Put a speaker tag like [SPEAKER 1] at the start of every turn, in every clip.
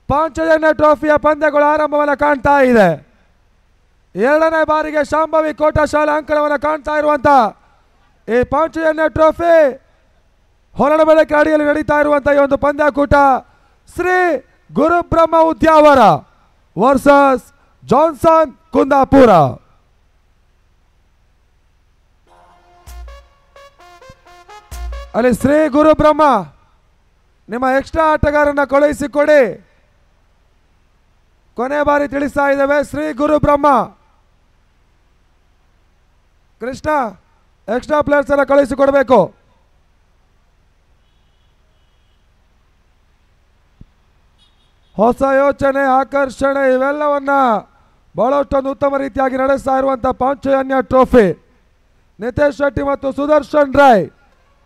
[SPEAKER 1] ಪಾಂಚಜನ್ಯ ಟ್ರೋಫಿಯ ಪಂದ್ಯಗಳು ಆರಂಭವನ್ನು ಕಾಣ್ತಾ ಇದೆ. ಎರಡನೇ ಬಾರಿಗೆ ಶಾಂಭವಿ ಕೋಟಾ ಶಾಲೆ ಅಂಕಣವನ್ನು ಕಾಣ್ತಾ ಇರುವಂತ ಈ ಪಾಂಚಜನ್ಯ ಟ್ರೋಫಿ ಹೊರಡಬೆಳಕೆ ಅಡಿಯಲ್ಲಿ ನಡೀತಾ ಇರುವಂತಹ ಈ ಒಂದು ಪಂದ್ಯಾಕೂಟ ಶ್ರೀ ಗುರುಬ್ರಹ್ಮ ಉದ್ಯಾವರ ವರ್ಸಸ್ ಜಾನ್ಸನ್ ಕುಂದಾಪುರ. ಅಲ್ಲಿ ಶ್ರೀ ಗುರುಬ್ರಹ್ಮ ನಿಮ್ಮ ಎಕ್ಸ್ಟ್ರಾ ಆಟಗಾರನ್ನ ಕಳುಹಿಸಿಕೊಡಿ. ಕೊನೆ ಬಾರಿ ತಿಳಿಸ್ತಾ ಇದ್ದೇವೆ, ಶ್ರೀ ಗುರುಬ್ರಹ್ಮ ಕೃಷ್ಣ ಎಕ್ಸ್ಟ್ರಾ ಪ್ಲೇಯರ್ಸ್ ಅನ್ನ ಕಳುಹಿಸಿಕೊಡ್ಬೇಕು. ಹೊಸ ಯೋಚನೆ, ಆಕರ್ಷಣೆ ಇವೆಲ್ಲವನ್ನ ಬಹಳಷ್ಟೊಂದು ಉತ್ತಮ ರೀತಿಯಾಗಿ ನಡೆಸ್ತಾ ಇರುವಂತಹ ಪಾಂಚಜನ್ಯ ಟ್ರೋಫಿ ನಿತೇಶ್ ಶೆಟ್ಟಿ ಮತ್ತು ಸುದರ್ಶನ್ ರಾಯ್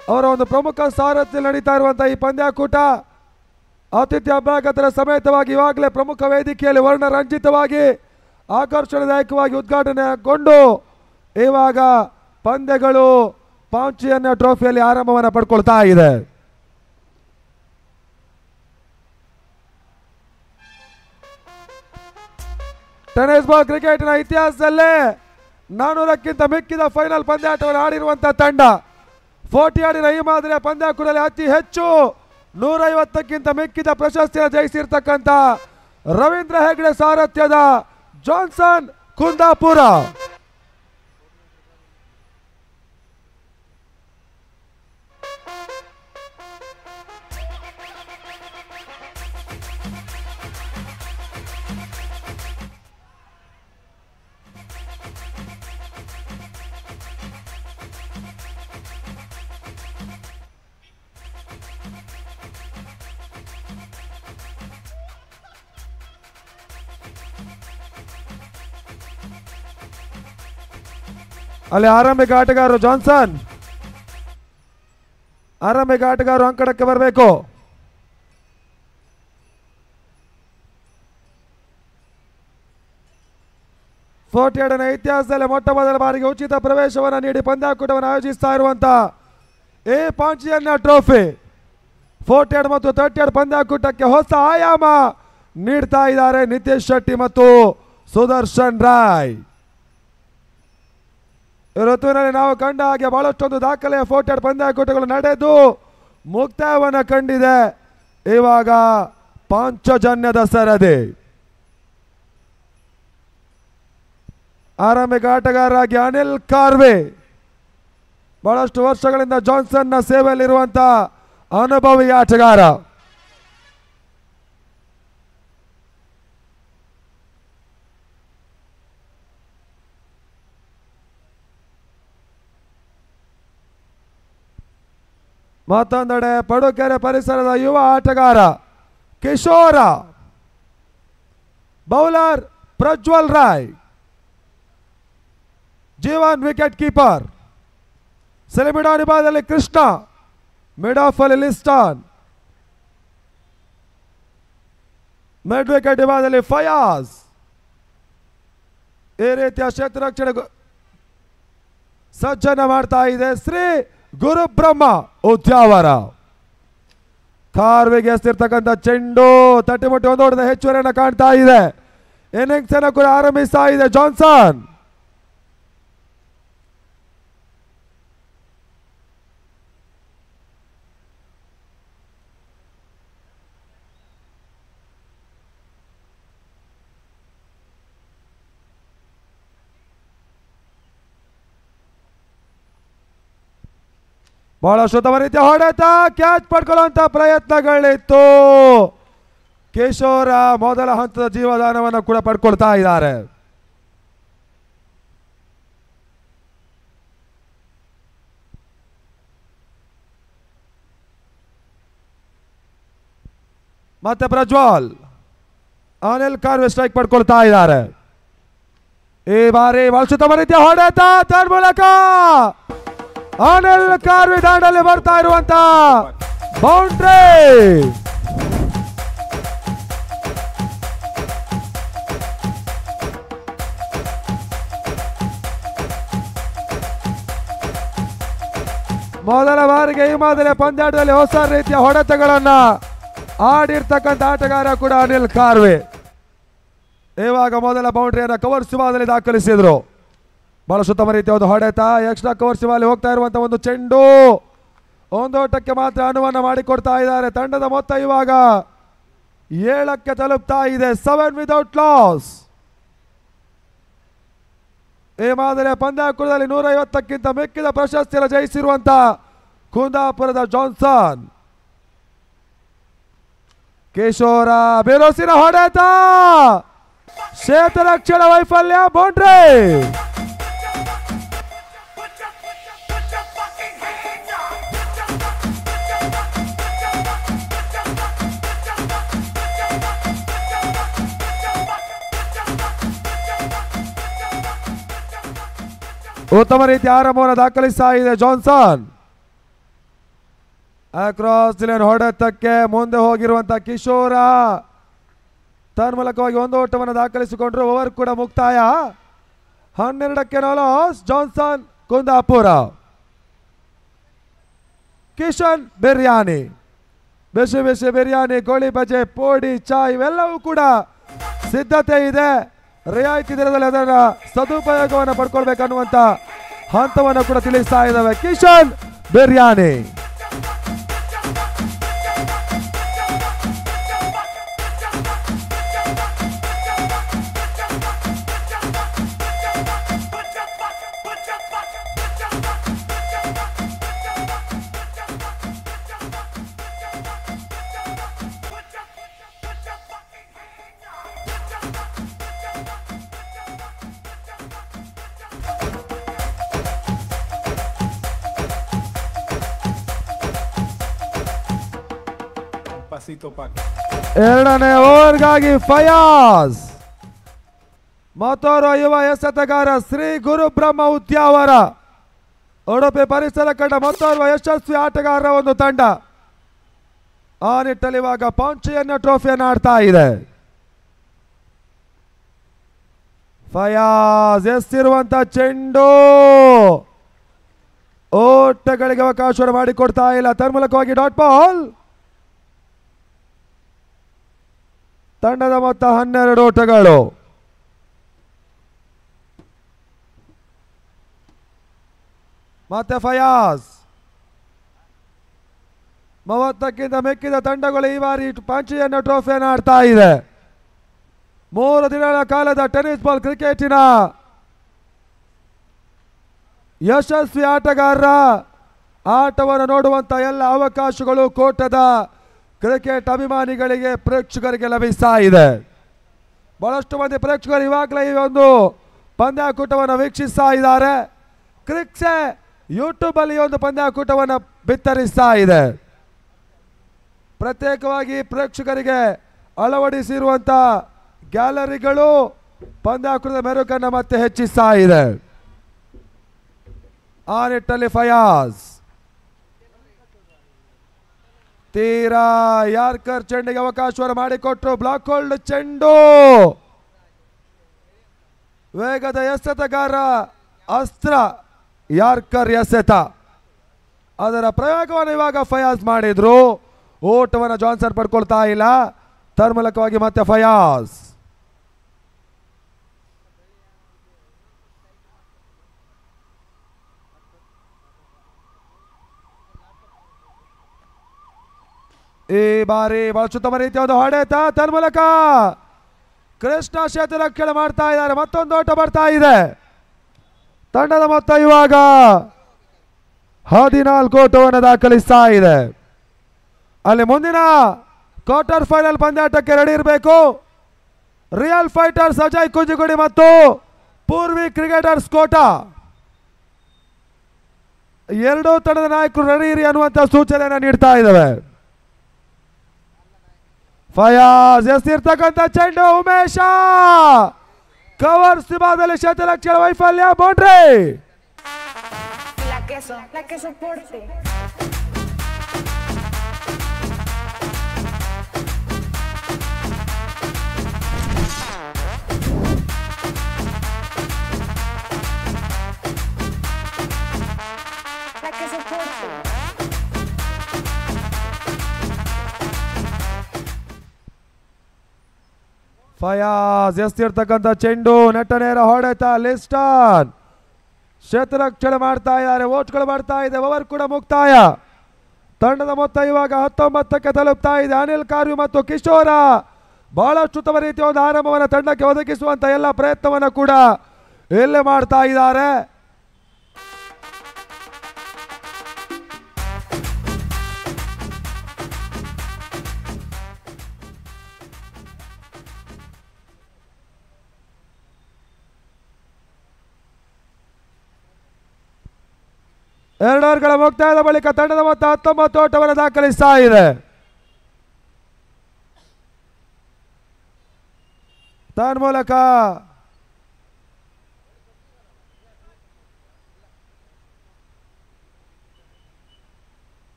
[SPEAKER 1] ಅವರ ಒಂದು ಪ್ರಮುಖ ಸಾರಥ್ಯದಲ್ಲಿ ನಡೀತಾ ಇರುವಂತಹ ಈ ಪಂದ್ಯಾಕೂಟ ಆತಿಥ್ಯ ಅಭ್ಯಾಗತರ ಸಮೇತವಾಗಿ ಇವಾಗಲೇ ಪ್ರಮುಖ ವೇದಿಕೆಯಲ್ಲಿ ವರ್ಣರಂಜಿತವಾಗಿ ಆಕರ್ಷಣೆದಾಯಕವಾಗಿ ಉದ್ಘಾಟನೆಗೊಂಡು ಇವಾಗ ಪಂದ್ಯಗಳು ಪಾಂಚಜನ್ಯ ಟ್ರೋಫಿಯಲ್ಲಿ ಆರಂಭವನ್ನು ಪಡ್ಕೊಳ್ತಾ ಇದೆ. ಟೆನ್ನಿಸ್ ಬಾಲ್ ಕ್ರಿಕೆಟ್ನ ಇತಿಹಾಸದಲ್ಲೇ 400ಕ್ಕಿಂತ ಮಿಕ್ಕಿದ ಫೈನಲ್ ಪಂದ್ಯಾಟವನ್ನು ಆಡಿರುವಂತಹ ತಂಡ. 40 ಆಡಿನ ಈ ಮಾದರಿಯ ಪಂದ್ಯಾಕೂಟದಲ್ಲಿ ಅತಿ ಹೆಚ್ಚು 150ಕ್ಕಿಂತ ಮಿಕ್ಕಿದ ಪ್ರಶಸ್ತಿಯನ್ನು ಜಯಿಸಿರ್ತಕ್ಕಂಥ ರವೀಂದ್ರ ಹೆಗ್ಡೆ ಸಾರಥ್ಯದ ಜಾನ್ಸನ್ ಕುಂದಾಪುರ. ಅಲ್ಲಿ ಆರಂಭಿಕ ಆಟಗಾರರು ಜಾನ್ಸನ್, ಆರಂಭಿಕ ಆಟಗಾರರು ಅಂಕಣಕ್ಕೆ ಬರಬೇಕು. ಫೋರ್ಟಿಯರ್ಡ್ನ ಇತಿಹಾಸದಲ್ಲಿ ಮೊಟ್ಟ ಮೊದಲ ಬಾರಿಗೆ ಉಚಿತ ಪ್ರವೇಶವನ್ನು ನೀಡಿ ಪಂದ್ಯಾಕೂಟವನ್ನು ಆಯೋಜಿಸ್ತಾ ಇರುವಂತಹ ಈ ಪಾಂಚಜನ್ಯ ಟ್ರೋಫಿ 40 ಮತ್ತು 30 ಪಂದ್ಯಾಕೂಟಕ್ಕೆ ಹೊಸ ಆಯಾಮ ನೀಡ್ತಾ ಇದ್ದಾರೆ ನಿತೇಶ್ ಶೆಟ್ಟಿ ಮತ್ತು ಸುದರ್ಶನ್ ರಾಯ್. ಈ ಋತುವಿನಲ್ಲಿ ನಾವು ಕಂಡ ಹಾಗೆ ಬಹಳಷ್ಟೊಂದು ದಾಖಲೆಯ 40 ಪಂದ್ಯಾಕೂಟಗಳು ನಡೆದು ಮುಕ್ತಾಯವನ್ನು ಕಂಡಿದೆ. ಇವಾಗ ಪಾಂಚಜನ್ಯದ ಸರದಿ. ಆರಂಭಿಕ ಆಟಗಾರರಾಗಿ ಅನಿಲ್ ಕಾರ್ವೆ, ಬಹಳಷ್ಟು ವರ್ಷಗಳಿಂದ ಜಾನ್ಸನ್ನ ಸೇವೆಯಲ್ಲಿರುವಂತಹ ಅನುಭವಿ ಆಟಗಾರ. ಮತ್ತೊಂದೆಡೆ ಪಡುಕೆರೆ ಪರಿಸರದ ಯುವ ಆಟಗಾರ Kishora, bowler Prajwal Rai, Jeevan wicket keeper, ಸೆಲೆಮಿಡಾನ್ ವಿಭಾಗದಲ್ಲಿ ಕೃಷ್ಣ, ಮಿಡ್ ಆಫ್ ಅಲ್ಲಿ ಲಿಸ್ಟಾನ್, ಮಿಡ್ ವಿಕೆಟ್ ವಿಭಾಗದಲ್ಲಿ ಫಯಾಜ್. ಈ ರೀತಿಯ ಕ್ಷೇತ್ರ ರಕ್ಷಣೆ ಸಜ್ಜನ ಮಾಡ್ತಾ ಇದೆ ಶ್ರೀ ಗುರುಬ್ರಹ್ಮ ಉದ್ಯಾವರ. ಕಾರ್ವಿಗೆ ಎಸ್ತಿರ್ತಕ್ಕಂಥ ಚೆಂಡು ತಟ್ಟಿಮುಟ್ಟಿ ಒಂದು ಓಟದ ಹೆಚ್ಚುವರಿಯನ್ನು ಕಾಣ್ತಾ ಇದೆ. ಇನ್ನಿಂಗ್ಸ್ ಅನ್ನು ಕೂಡ ಆರಂಭಿಸ್ತಾ ಇದೆ ಜಾನ್ಸನ್. ಬಹಳಷ್ಟು ಉತ್ತಮ ರೀತಿಯ ಹೊಡೆತ, ಕ್ಯಾಚ್ ಪಡ್ಕೊಳ್ಳುವಂತ ಪ್ರಯತ್ನಗಳಿತ್ತು. ಕಿಶೋರ ಮೊದಲ ಹಂತದ ಜೀವದಾನವನ್ನು ಕೂಡ ಪಡ್ಕೊಳ್ತಾ ಇದ್ದಾರೆ. ಮತ್ತೆ ಪ್ರಜ್ವಲ್, ಅನಿಲ್ ಕಾರ್ವೆ ಸ್ಟ್ರೈಕ್ ಪಡ್ಕೊಳ್ತಾ ಇದ್ದಾರೆ. ಈ ಬಾರಿ ಬಹಳಷ್ಟು ಉತ್ತಮ ರೀತಿಯ ಹೊಡೆತ ತನ್ಮೂಲಕ ಅನಿಲ್ ಕಾರ್ವಿ ದಾಂಡಲ್ಲಿ ಬರ್ತಾ ಇರುವಂತ ಬೌಂಡ್ರಿ. ಮೊದಲ ಬಾರಿಗೆ ಈ ಮಾದರಿಯ ಪಂದ್ಯಾಟದಲ್ಲಿ ಹೊಸ ರೀತಿಯ ಹೊಡೆತಗಳನ್ನ ಆಡಿರ್ತಕ್ಕಂಥ ಆಟಗಾರ ಕೂಡ ಅನಿಲ್ ಕಾರ್ವೆ. ಇವಾಗ ಮೊದಲ ಬೌಂಡ್ರಿಯನ್ನು ಕವರ್ ಸಿಮಾದಲ್ಲಿ ದಾಖಲಿಸಿದ್ರು. ಬಹಳ ಉತ್ತಮ ರೀತಿಯ ಒಂದು ಹೊಡೆತ. ಎಕ್ಸ್ಟ್ರಾ ಕವರ್ ಸಿಮಾಲಿ ಹೋಗ್ತಾ ಇರುವಂತಹ ಒಂದು ಚೆಂಡು ಒಂದು ಓಟಕ್ಕೆ ಮಾತ್ರ ಅನುವನ್ನು ಮಾಡಿಕೊಡ್ತಾ ಇದ್ದಾರೆ. ತಂಡದ ಮೊತ್ತ ಇವಾಗ 7ಕ್ಕೆ ತಲುಪ್ತಾ ಇದೆ. 7 ವಿದೌಟ್ ಲಾಸ್. ಈ ಮಾದರಿಯ ಪಂದ್ಯಾಕೂಟದಲ್ಲಿ 150ಕ್ಕಿಂತ ಮಿಕ್ಕಿದ ಪ್ರಶಸ್ತಿಯನ್ನು ಜಯಿಸಿರುವಂತ ಕುಂದಾಪುರದ ಜಾನ್ಸನ್. ಕಿಶೋರ ಬಿರುಸಿನ ಹೊಡೆತ, ಕ್ಷೇತ್ರರಕ್ಷಣಾ ವೈಫಲ್ಯ, ಬೌಂಡ್ರಿ. ಉತ್ತಮ ರೀತಿಯ ಆರಂಭವನ್ನು ದಾಖಲಿಸ್ತಾ ಇದೆ ಜಾನ್ಸನ್. ಅಕ್ರಾಸ್ ಲೈನ್ ಹೊಡೆತಕ್ಕೆ ಮುಂದೆ ಹೋಗಿರುವಂತಹ ಕಿಶೋರ ತನ್ಮೂಲಕವಾಗಿ ಒಂದು ಓಟವನ್ನು ದಾಖಲಿಸಿಕೊಂಡ್ರು. ಓವರ್ ಕೂಡ ಮುಕ್ತಾಯ. 12ಕ್ಕೆ ಲಾಸ್. ಜಾನ್ಸನ್ ಕುಂದಾಪುರ. ಕಿಶನ್ ಬಿರಿಯಾನಿ, ಬಿಸಿ ಬಿಸಿ ಬಿರಿಯಾನಿ, ಗೋಳಿ ಬಜೆ, ಪೋಡಿ, ಚಾಯ್ ಇವೆಲ್ಲವೂ ಕೂಡ ಸಿದ್ಧತೆ ಇದೆ. ರಿಯಾಯಿತಿ ದರದಲ್ಲಿ ಅದರ ಸದುಪಯೋಗವನ್ನು ಪಡ್ಕೊಳ್ಬೇಕನ್ನುವಂತ ಹಂತವನ್ನು ಕೂಡ ತಿಳಿಸ್ತಾ ಇದ್ದಾವೆ. ಕಿಶನ್ ಬಿರಿಯಾನಿ. ಎರಡನೇ ಓವರ್ಗಾಗಿ ಫಯಾಜ್. ಮತ್ತೋರ್ವ ಯುವ ಎಸೆತಗಾರ ಶ್ರೀ ಗುರುಬ್ರಹ್ಮ ಉದ್ಯಾವರ. ಉಡುಪಿ ಪರಿಸರ ಕಂಡ ಮತ್ತೋರ್ವ ಯಶಸ್ವಿ ಆಟಗಾರರ ಒಂದು ತಂಡ. ಆ ನಿಟ್ಟಲ್ಲಿ ಇವಾಗ ಪಾಂಚೆಯನ್ನ ಟ್ರೋಫಿಯನ್ನು ಆಡ್ತಾ ಇದೆ. ಫಯಾಜ್ ಎಸ್ತಿರುವಂತ ಚೆಂಡು ಓಟಗಳಿಗೆ ಅವಕಾಶವನ್ನು ಮಾಡಿಕೊಡ್ತಾ ಇಲ್ಲ. ತನ್ಮೂಲಕವಾಗಿ ಡಾಟ್ ಬಾಲ್. ತಂಡದ ಮೊತ್ತ 12 ಓಟಗಳು. ಮತ್ತೆ ಫಯಾಜ್. 30ಕ್ಕಿಂತ ಮೆಕ್ಕಿದ ತಂಡಗಳು ಈ ಬಾರಿ ಪಾಂಚೆಯನ್ನ ಟ್ರೋಫಿಯನ್ನು ಆಡ್ತಾ ಇದೆ. 3 ದಿನಗಳ ಕಾಲದ ಟೆನ್ನಿಸ್ ಬಾಲ್ ಕ್ರಿಕೆಟಿನ ಯಶಸ್ವಿ ಆಟಗಾರರ ಆಟವನ್ನು ನೋಡುವಂತ ಎಲ್ಲ ಅವಕಾಶಗಳು ಕೋಟದ ಕ್ರಿಕೆಟ್ ಅಭಿಮಾನಿಗಳಿಗೆ, ಪ್ರೇಕ್ಷಕರಿಗೆ ಲಭಿಸ್ತಾ ಇದೆ. ಬಹಳಷ್ಟು ಮಂದಿ ಪ್ರೇಕ್ಷಕರು ಇವಾಗಲೇ ಈ ಒಂದು ಪಂದ್ಯಾಕೂಟವನ್ನು ವೀಕ್ಷಿಸ್ತಾ ಇದ್ದಾರೆ. ಕ್ರಿಕ್ಸೆ ಯೂಟ್ಯೂಬ್ ಅಲ್ಲಿ ಒಂದು ಪಂದ್ಯಾಕೂಟವನ್ನು ಬಿತ್ತರಿಸ್ತಾ ಇದೆ. ಪ್ರತ್ಯೇಕವಾಗಿ ಪ್ರೇಕ್ಷಕರಿಗೆ ಅಳವಡಿಸಿರುವಂತ ಗ್ಯಾಲರಿಗಳು ಪಂದ್ಯಾಕೂಟದ ಮೆರುಗನ್ನು ಮತ್ತೆ ಹೆಚ್ಚಿಸ್ತಾ ಇದೆ. ಆ ನಿಟ್ಟಲ್ಲಿ ಫಯಾಜ್ ತೀರಾ ಯಾರ್ಕರ್ ಚೆಂಡಿಗೆ ಅವಕಾಶವನ್ನು ಮಾಡಿಕೊಟ್ರು. ಬ್ಲಾಕ್ ಹೋಲ್ಡ್ ಚೆಂಡು. ವೇಗದ ಎಸೆತಗಾರ ಅಸ್ತ್ರ ಯಾರ್ಕರ್ ಎಸೆತ. ಅದರ ಪ್ರಯೋಗವನ್ನು ಇವಾಗ ಫಯಾಜ್ ಮಾಡಿದ್ರು. ಓಟವನ್ನು ಜಾನ್ಸನ್ ಪಡ್ಕೊಳ್ತಾ ಇಲ್ಲ. ತನ್ಮೂಲಕವಾಗಿ ಮತ್ತೆ ಫಯಾಜ್. ಈ ಬಾರಿ ಬಹಳ ಉತ್ತಮ ರೀತಿಯ ಒಂದು ಹೊಡೆತ. ತನ್ಮೂಲಕ ಕೃಷ್ಣ ಕ್ಷೇತ್ರರಕ್ಷಣೆ ಮಾಡ್ತಾ ಇದ್ದಾರೆ. ಮತ್ತೊಂದು ಓಟ ಬರ್ತಾ ಇದೆ. ತಂಡದ ಮೊತ್ತ ಇವಾಗ 14 ಓಟವನ್ನು ದಾಖಲಿಸ್ತಾ ಇದೆ. ಅಲ್ಲಿ ಮುಂದಿನ ಕ್ವಾರ್ಟರ್ ಫೈನಲ್ ಪಂದ್ಯಾಟಕ್ಕೆ ರೆಡಿ ಇರಬೇಕು. ರಿಯಲ್ ಫೈಟರ್ಸ್ ಅಜಯ್ ಕುಂಜಿಗುಡಿ ಮತ್ತು ಪೂರ್ವಿ ಕ್ರಿಕೆಟರ್ಸ್ ಕೋಟಾ ಎರಡೂ ತಂಡದ ನಾಯಕರು ರೆಡಿ ಇರಿ ಅನ್ನುವಂತ ಸೂಚನೆಯನ್ನು ನೀಡ್ತಾ ಇದ್ದಾವೆ. ಫಯಾಜ್ ಎಸ್ತಿರ್ತಕ್ಕಂಥ ಚೆಂಡು. ಉಮೇಶ ಕವರ್ ಸಿಮಾದಲ್ಲಿ ಕ್ಷೇತ್ರರಕ್ಷಣಾ ವೈಫಲ್ಯ, ಬೌಂಡ್ರಿ. ಫಯಾಜ್ ಎಸ್ತಿರ್ತಕ್ಕಂಥ ಚೆಂಡು ನೆಟ್ಟ ನೇರ ಹೊಡೆತ ಲಿಸ್ಟನ್ ಕ್ಷೇತ್ರರಕ್ಷಣೆ ಮಾಡ್ತಾ ಇದ್ದಾರೆ. ಓಟ್ಗಳು ಮಾಡ್ತಾ ಇದೆ. ಓವರ್ ಕೂಡ ಮುಕ್ತಾಯ. ತಂಡದ ಮೊತ್ತ ಇವಾಗ 19ಕ್ಕೆ ತಲುಪ್ತಾ ಇದೆ. ಅನಿಲ್ ಕಾರ್ವಿ ಮತ್ತು ಕಿಶೋರ ಬಹಳಷ್ಟು ಉತ್ತಮ ರೀತಿಯ ಒಂದು ಆರಂಭವನ್ನು ತಂಡಕ್ಕೆ ಒದಗಿಸುವಂತ ಎಲ್ಲ ಪ್ರಯತ್ನವನ್ನು ಕೂಡ ಇಲ್ಲೇ ಮಾಡ್ತಾ ಇದ್ದಾರೆ. ಎರಡು ಓವರ್ಗಳ ಮುಕ್ತಾಯದ ಬಳಿಕ ತಂಡದ ಮೊತ್ತ 19 ಓಟವನ್ನು ದಾಖಲಿಸ್ತಾ ಇದೆ. ತನ್ಮೂಲಕ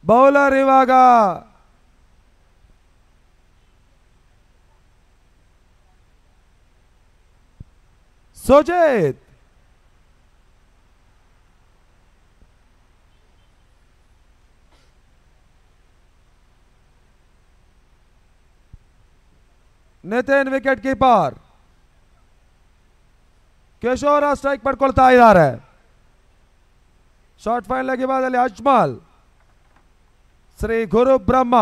[SPEAKER 1] ಬೌಲರ್ ಇವಾಗ Sujith. Nitin wicket keeper. Kishora strike ಪಡ್ಕೊಳ್ತಾ ಇದ್ದಾರೆ. ಶಾರ್ಟ್ ಫೈನಲ್ ಗೆಬಾದಲ್ಲಿ ಅಜ್ಮಲ್ ಶ್ರೀ ಗುರು ಬ್ರಹ್ಮ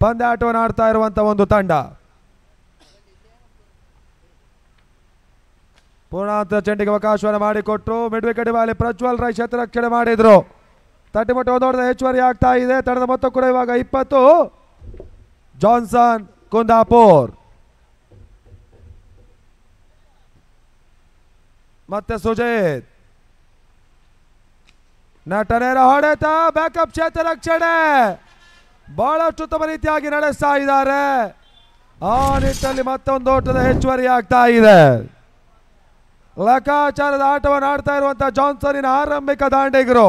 [SPEAKER 1] ಪಂದ್ಯಾಟವನ್ನು ಆಡ್ತಾ ಇರುವಂತಹ ಒಂದು ತಂಡ. ಪೂರ್ಣಾಂತರ ಚೆಂಡಿಗೆ ಅವಕಾಶವನ್ನು ಮಾಡಿಕೊಟ್ರು. ಮಿಡ್ ವಿಕೆಟ್ ಬಾಲಿ ಪ್ರಜ್ವಲ್ ರೈ ಕ್ಷೇತ್ರರಕ್ಷಣೆ ಮಾಡಿದ್ರು. ತಟ್ಟಿಮಟ್ಟ ಒಂದೊಡ್ಡ ಹೆಚ್ಚುವರಿ ಆಗ್ತಾ ಇದೆ. ತಂಡದ ಮೊತ್ತ ಕೂಡ ಇವಾಗ 20. ಜಾನ್ಸನ್ ಕುಂದಾಪುರ್ ಮತ್ತೆ ಸುಜಿತ್ ನಟನೇರ ಹೊಡೆತ ಬ್ಯಾಕಪ್ ಕ್ಷೇತ್ರರಕ್ಷಣೆ ಬಹಳಷ್ಟು ಉತ್ತಮ ರೀತಿಯಾಗಿ ನಡೆಸ್ತಾ ಇದ್ದಾರೆ. ಆ ನಿಟ್ಟಿನಲ್ಲಿ ಮತ್ತೊಂದು ಓಟದ ಹೆಚ್ಚುವರಿ ಆಗ್ತಾ ಇದೆ. ಲೆಕ್ಕಾಚಾರದ ಆಟವನ್ನು ಆಡ್ತಾ ಇರುವಂತಹ ಜಾನ್ಸನ್ನಿನ ಆರಂಭಿಕ ದಾಂಡಿಗರು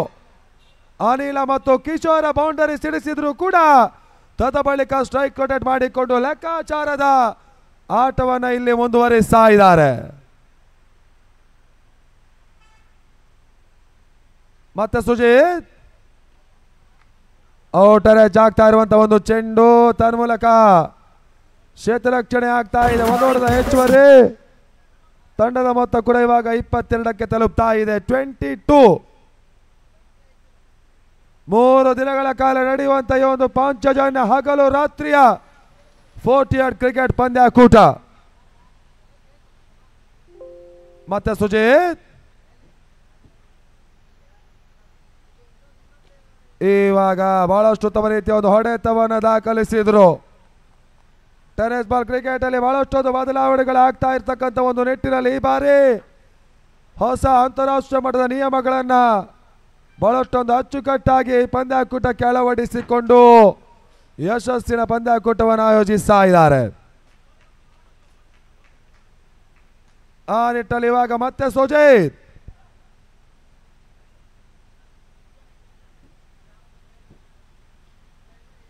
[SPEAKER 1] ಅನಿಲ ಮತ್ತು ಕಿಶೋರ ಬೌಂಡರಿ ಸಿಡಿಸಿದ್ರು ಕೂಡ ತದ ಬಳಿಕ ಸ್ಟ್ರೈಕ್ ರೊಟೇಟ್ ಮಾಡಿಕೊಂಡು ಲೆಕ್ಕಾಚಾರದ ಆಟವನ್ನು ಇಲ್ಲಿ ಮುಂದುವರಿಸ್ತಾ ಇದ್ದಾರೆ. ಮತ್ತೆ ಸುಜಿತ್ ಔಟರ್ ಎಡ್ಜ್ ಆಗ್ತಾ ಇರುವಂತಹ ಒಂದು ಚೆಂಡು ತನ್ಮೂಲಕ ಕ್ಷೇತ್ರರಕ್ಷಣೆ ಆಗ್ತಾ ಇದೆ. ಒಂದೋಟದ ಹೆಚ್ಚುವರಿ. ತಂಡದ ಮೊತ್ತ ಕೂಡ ಇವಾಗ 22ಕ್ಕೆ ತಲುಪ್ತಾ ಇದೆ. 22. 3 ದಿನಗಳ ಕಾಲ ನಡೆಯುವಂತಹ ಈ ಒಂದು ಪಾಂಚಜನ್ಯ ಹಗಲು ರಾತ್ರಿಯ 40 ಕ್ರಿಕೆಟ್ ಪಂದ್ಯಾಕೂಟ. ಮತ್ತೆ ಸುಜಿತ್ ಇವಾಗ ಬಹಳಷ್ಟು ಉತ್ತಮ ರೀತಿಯ ಒಂದು ಹೊಡೆತವನ್ನು ದಾಖಲಿಸಿದ್ರು. ಟೆನ್ನಿಸ್ ಬಾಲ್ ಕ್ರಿಕೆಟ್ ಅಲ್ಲಿ ಬಹಳಷ್ಟು ಬದಲಾವಣೆಗಳಾಗ್ತಾ ಇರ್ತಕ್ಕಂಥ ಒಂದು ನಿಟ್ಟಿನಲ್ಲಿ ಈ ಬಾರಿ ಹೊಸ ಅಂತಾರಾಷ್ಟ್ರೀಯ ಮಟ್ಟದ ನಿಯಮಗಳನ್ನ ಬಹಳಷ್ಟೊಂದು ಅಚ್ಚುಕಟ್ಟಾಗಿ ಪಂದ್ಯಾಕೂಟಕ್ಕೆ ಅಳವಡಿಸಿಕೊಂಡು ಯಶಸ್ಸಿನ ಪಂದ್ಯಾಕೂಟವನ್ನು ಆಯೋಜಿಸ್ತಾ ಇದ್ದಾರೆ. ಆ ನಿಟ್ಟಿನಲ್ಲಿ ಇವಾಗ ಮತ್ತೆ ಸುಜಿತ್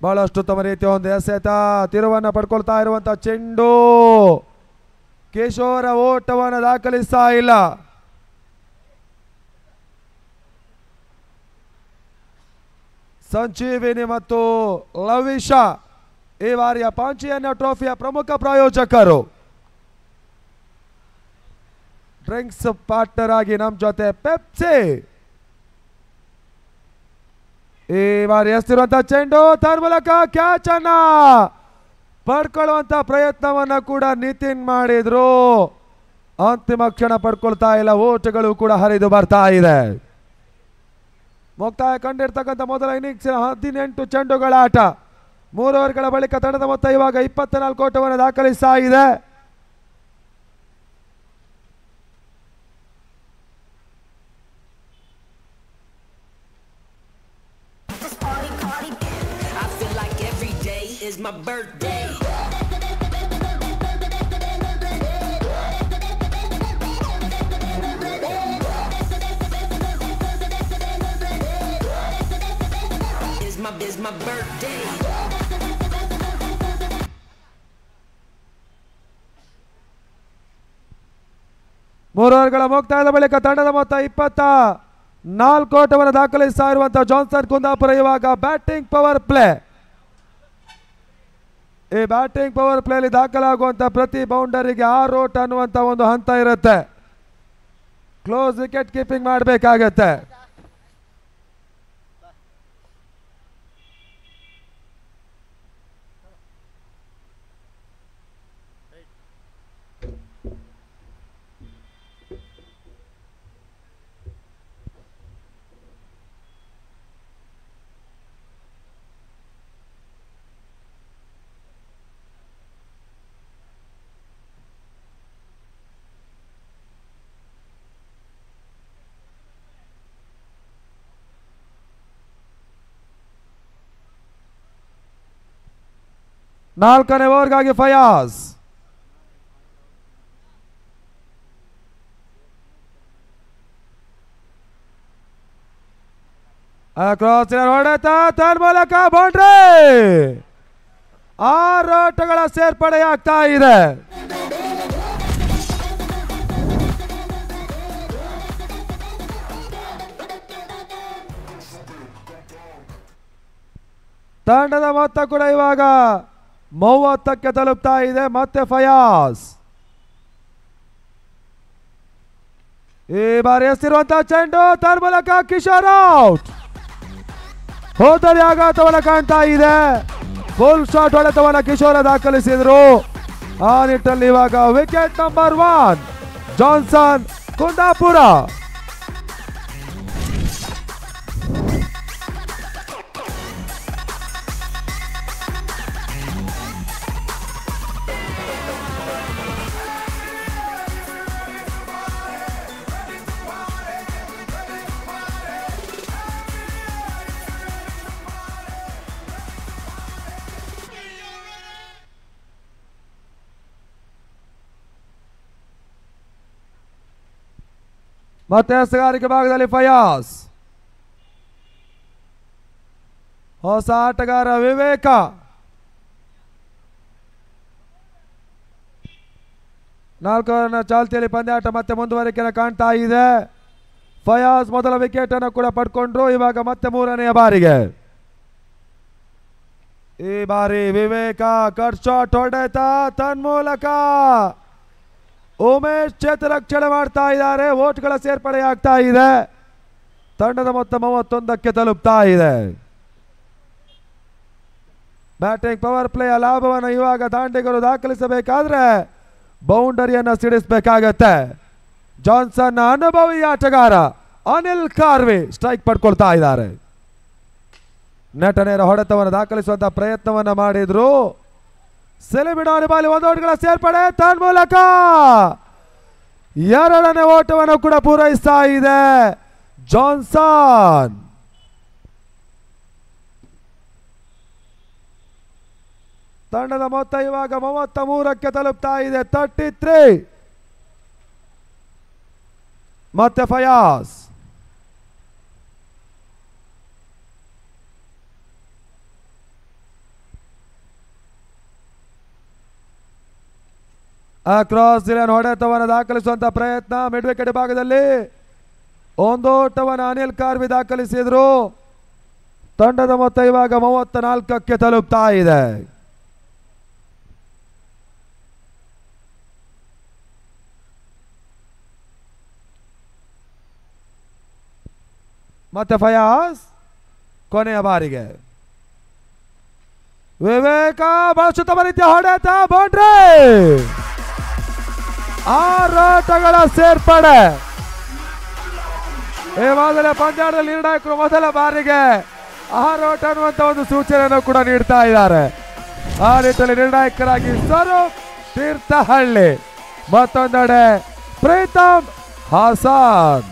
[SPEAKER 1] ಬಹಳಷ್ಟು ಉತ್ತಮ ರೀತಿಯ ಒಂದು ಎಸೆತ ತಿರುವನ್ನು ಪಡ್ಕೊಳ್ತಾ ಇರುವಂತಹ ಚೆಂಡು ಕಿಶೋರ ಓಟವನ್ನು ದಾಖಲಿಸ್ತಾ ಇಲ್ಲ. ಸಂಜೀವಿನಿ ಮತ್ತು ಲವಿಶಾ ಈ ಬಾರಿಯ ಪಾಂಚಿಯನ್ನ ಟ್ರೋಫಿಯ ಪ್ರಮುಖ ಪ್ರಾಯೋಜಕರು. ಡ್ರಿಂಕ್ಸ್ ಪಾರ್ಟ್ನರ್ ಆಗಿ ನಮ್ಮ ಜೊತೆ ಪೆಪ್ಸಿ. ಈ ಬಾರಿ ಎಸ್ತಿರುವಂತಹ ಚೆಂಡು ತನ್ಮೂಲಕ ಕ್ಯಾಚ್ ಅನ್ನ ಪಡ್ಕೊಳ್ಳುವಂತ ಪ್ರಯತ್ನವನ್ನ ಕೂಡ ನಿತಿನ್ ಮಾಡಿದ್ರು. ಅಂತಿಮ ಕ್ಷಣ ಪಡ್ಕೊಳ್ತಾ ಇಲ್ಲ. ಓಟಗಳು ಕೂಡ ಹರಿದು ಬರ್ತಾ ಇದೆ. ಮುಕ್ತಾಯ ಕಂಡಿರ್ತಕ್ಕಂಥ ಮೊದಲ ಇನ್ನಿಂಗ್ಸಿನ 18 ಚೆಂಡುಗಳ ಆಟ. 3 ಓವರ್ಗಳ ಬಳಿಕ ತಂಡದ ಮೊತ್ತ ಇವಾಗ 24 ಓಟವನ್ನು ದಾಖಲಿಸ್ತಾ ಇದೆ.
[SPEAKER 2] Is my birthday. Is my birthday.
[SPEAKER 1] 3 ಓವರ್ಗಳ ಮುಕ್ತಾಯದ ಬಳಿಕ ತಂಡದ ಮೊತ್ತ 24 ಓಟವನ್ನು ದಾಖಲಿಸ್ತಾ ಇರುವಂತಹ ಜಾನ್ಸನ್ ಕುಂದಾಪುರ ಇವಾಗ ಬ್ಯಾಟಿಂಗ್ ಪವರ್ ಪ್ಲೇ. ಈ ಬ್ಯಾಟಿಂಗ್ ಪವರ್ ಪ್ಲೇಲಿ ದಾಖಲಾಗುವಂತ ಪ್ರತಿ ಬೌಂಡರಿಗೆ 6 ಓಟ ಅನ್ನುವಂತ ಒಂದು ಹಂತ ಇರುತ್ತೆ. ಕ್ಲೋಸ್ ವಿಕೆಟ್ ಕೀಪಿಂಗ್ ಮಾಡಬೇಕಾಗತ್ತೆ. ನಾಲ್ಕನೇ ಓವರ್ಗಾಗಿ ಫಯಾಜ್. ಕ್ರಾಸ್ ಹೊಡೆತ ತನ್ನ ಮೂಲಕ ಬೌಂಡ್ರಿ. 6 ಓಟಗಳ ಸೇರ್ಪಡೆಯಾಗ್ತಾ ಇದೆ. ತಂಡದ ಮೊತ್ತ ಕೂಡ ಇವಾಗ 30ಕ್ಕೆ ತಲುಪ್ತಾ ಇದೆ. ಮತ್ತೆ ಫಯಾಜ್ ಈ ಬಾರಿ ಎಸ್ತಿರುವಂತಹ ಚೆಂಡು ತನ್ನ ಮೂಲಕ ಕಿಶೋರ್ ಔಟ್. ಹೋದಲ್ಲಿ ಆಘಾತವನ್ನ ಕಾಣ್ತಾ ಇದೆ. ಫುಲ್ ಶಾಟ್ ಹೊಡೆತವನ್ನ ಕಿಶೋರ ದಾಖಲಿಸಿದ್ರು. ಆ ನಿಟ್ಟಿನಲ್ಲಿ ಇವಾಗ ವಿಕೆಟ್ ನಂಬರ್ 1 ಜಾನ್ಸನ್ ಕುಂದಾಪುರ. ಮತ್ತೆ ಎಸೆಗಾರಿಕೆ ಭಾಗದಲ್ಲಿ ಫಯಾಜ್. ಹೊಸ ಆಟಗಾರ ವಿವೇಕ. ನಾಲ್ಕರ ಚಾಲ್ತಿಯಲ್ಲಿ ಪಂದ್ಯಾಟ ಮತ್ತೆ ಮುಂದುವರಿಕೆ ಕಾಣ್ತಾ ಇದೆ. ಫಯಾಜ್ ಮೊದಲ ವಿಕೆಟ್ ಅನ್ನು ಕೂಡ ಪಡ್ಕೊಂಡ್ರು. ಇವಾಗ ಮತ್ತೆ 3ನೇ ಬಾರಿಗೆ ಈ ಬಾರಿ ವಿವೇಕ ಕಟ್ ಶಾಟ್ ಹೊಡೆತ ತನ್ಮೂಲಕ ಉಮೇಶ್ ಚೇತರಕ್ಷಣೆ ಮಾಡ್ತಾ ಇದ್ದಾರೆ. ಓಟ್ಗಳ ಸೇರ್ಪಡೆ ಆಗ್ತಾ ಇದೆ. ತಂಡದ ಮೊತ್ತ 31ಕ್ಕೆ ತಲುಪ್ತಾ ಇದೆ. ಬ್ಯಾಟಿಂಗ್ ಪವರ್ ಪ್ಲೇಯ ಲಾಭವನ್ನು ಇವಾಗ ದಾಂಡಿಗರು ದಾಖಲಿಸಬೇಕಾದ್ರೆ ಬೌಂಡರಿಯನ್ನು ಸಿಡಿಸಬೇಕಾಗತ್ತೆ. ಜಾನ್ಸನ್ ಅನುಭವಿ ಆಟಗಾರ ಅನಿಲ್ ಕಾರ್ವಿ ಸ್ಟ್ರೈಕ್ ಪಡ್ಕೊಳ್ತಾ ಇದ್ದಾರೆ. ನೆಟ ನೇರ ಹೊಡೆತವನ್ನು ದಾಖಲಿಸುವಂತ ಪ್ರಯತ್ನವನ್ನ ಮಾಡಿದ್ರು. ಸೆಲೆಬಿಡಾನಿ ಬಾಲಿ 1 ಓಟ್ಗಳ ಸೇರ್ಪಡೆ ತನ್ಮೂಲಕ 2ನೇ ಓಟವನ್ನು ಕೂಡ ಪೂರೈಸ್ತಾ ಇದೆ ಜಾನ್ಸನ್. ತಂಡದ ಮೊತ್ತ ಇವಾಗ 33ಕ್ಕೆ ತಲುಪ್ತಾ ಇದೆ. 33. ಮತ್ತೆ ಫಯಾಜ್ ಕ್ರಾಸ್ ಹೊಡೆತವನ್ನು ದಾಖಲಿಸುವಂತ ಪ್ರಯತ್ನ. ಮಿಡ್ ವಿಕೆಟ್ ಭಾಗದಲ್ಲಿ 1 ಓಟವನ್ನು ಅನಿಲ್ ಕಾರ್ವಿ ದಾಖಲಿಸಿದ್ರು. ತಂಡದ ಮೊತ್ತ ಇವಾಗ 34ಕ್ಕೆ ತಲುಪ್ತಾ ಇದೆ. ಮತ್ತೆ ಫಯಾಜ್ ಕೊನೆಯ ಬಾರಿಗೆ ವಿವೇಕ ಬಳಸುತ್ತ ರೀತಿಯ ಹೊಡೆತ ಬೌಂಡ್ರಿ. 6 ಓಟಗಳ ಸೇರ್ಪಡೆ. ಈವಾಗಲೇ ಪಂದ್ಯದಲ್ಲಿ ನಿರ್ಣಾಯಕರು ಮೊದಲ ಬಾರಿಗೆ 6 ಓಟ ಅನ್ನುವಂತ ಒಂದು ಸೂಚನೆಯನ್ನು ಕೂಡ ನೀಡ್ತಾ ಇದ್ದಾರೆ. ಆ ನಿಟ್ಟಿನಲ್ಲಿ ನಿರ್ಣಾಯಕರಾಗಿ ಸ್ವರೂಪ್ ತೀರ್ಥಹಳ್ಳಿ, ಮತ್ತೊಂದೆಡೆ ಪ್ರೀತಮ್ ಹಾಸನ್.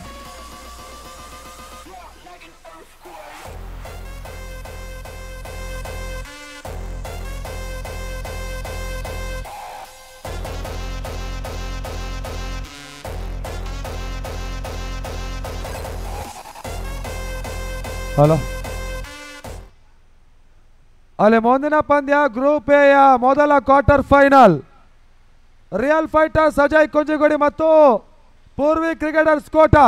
[SPEAKER 1] ಹಲೋ ಅಲ್ಲಿ ಮುಂದಿನ ಪಂದ್ಯ ಗ್ರೂಪ್ ಎಯ ಮೊದಲ quarter final real fighters Ajay Kunjigudi ಮತ್ತು ಪೂರ್ವಿ ಕ್ರಿಕೆಟರ್ಸ್ ಕೋಟಾ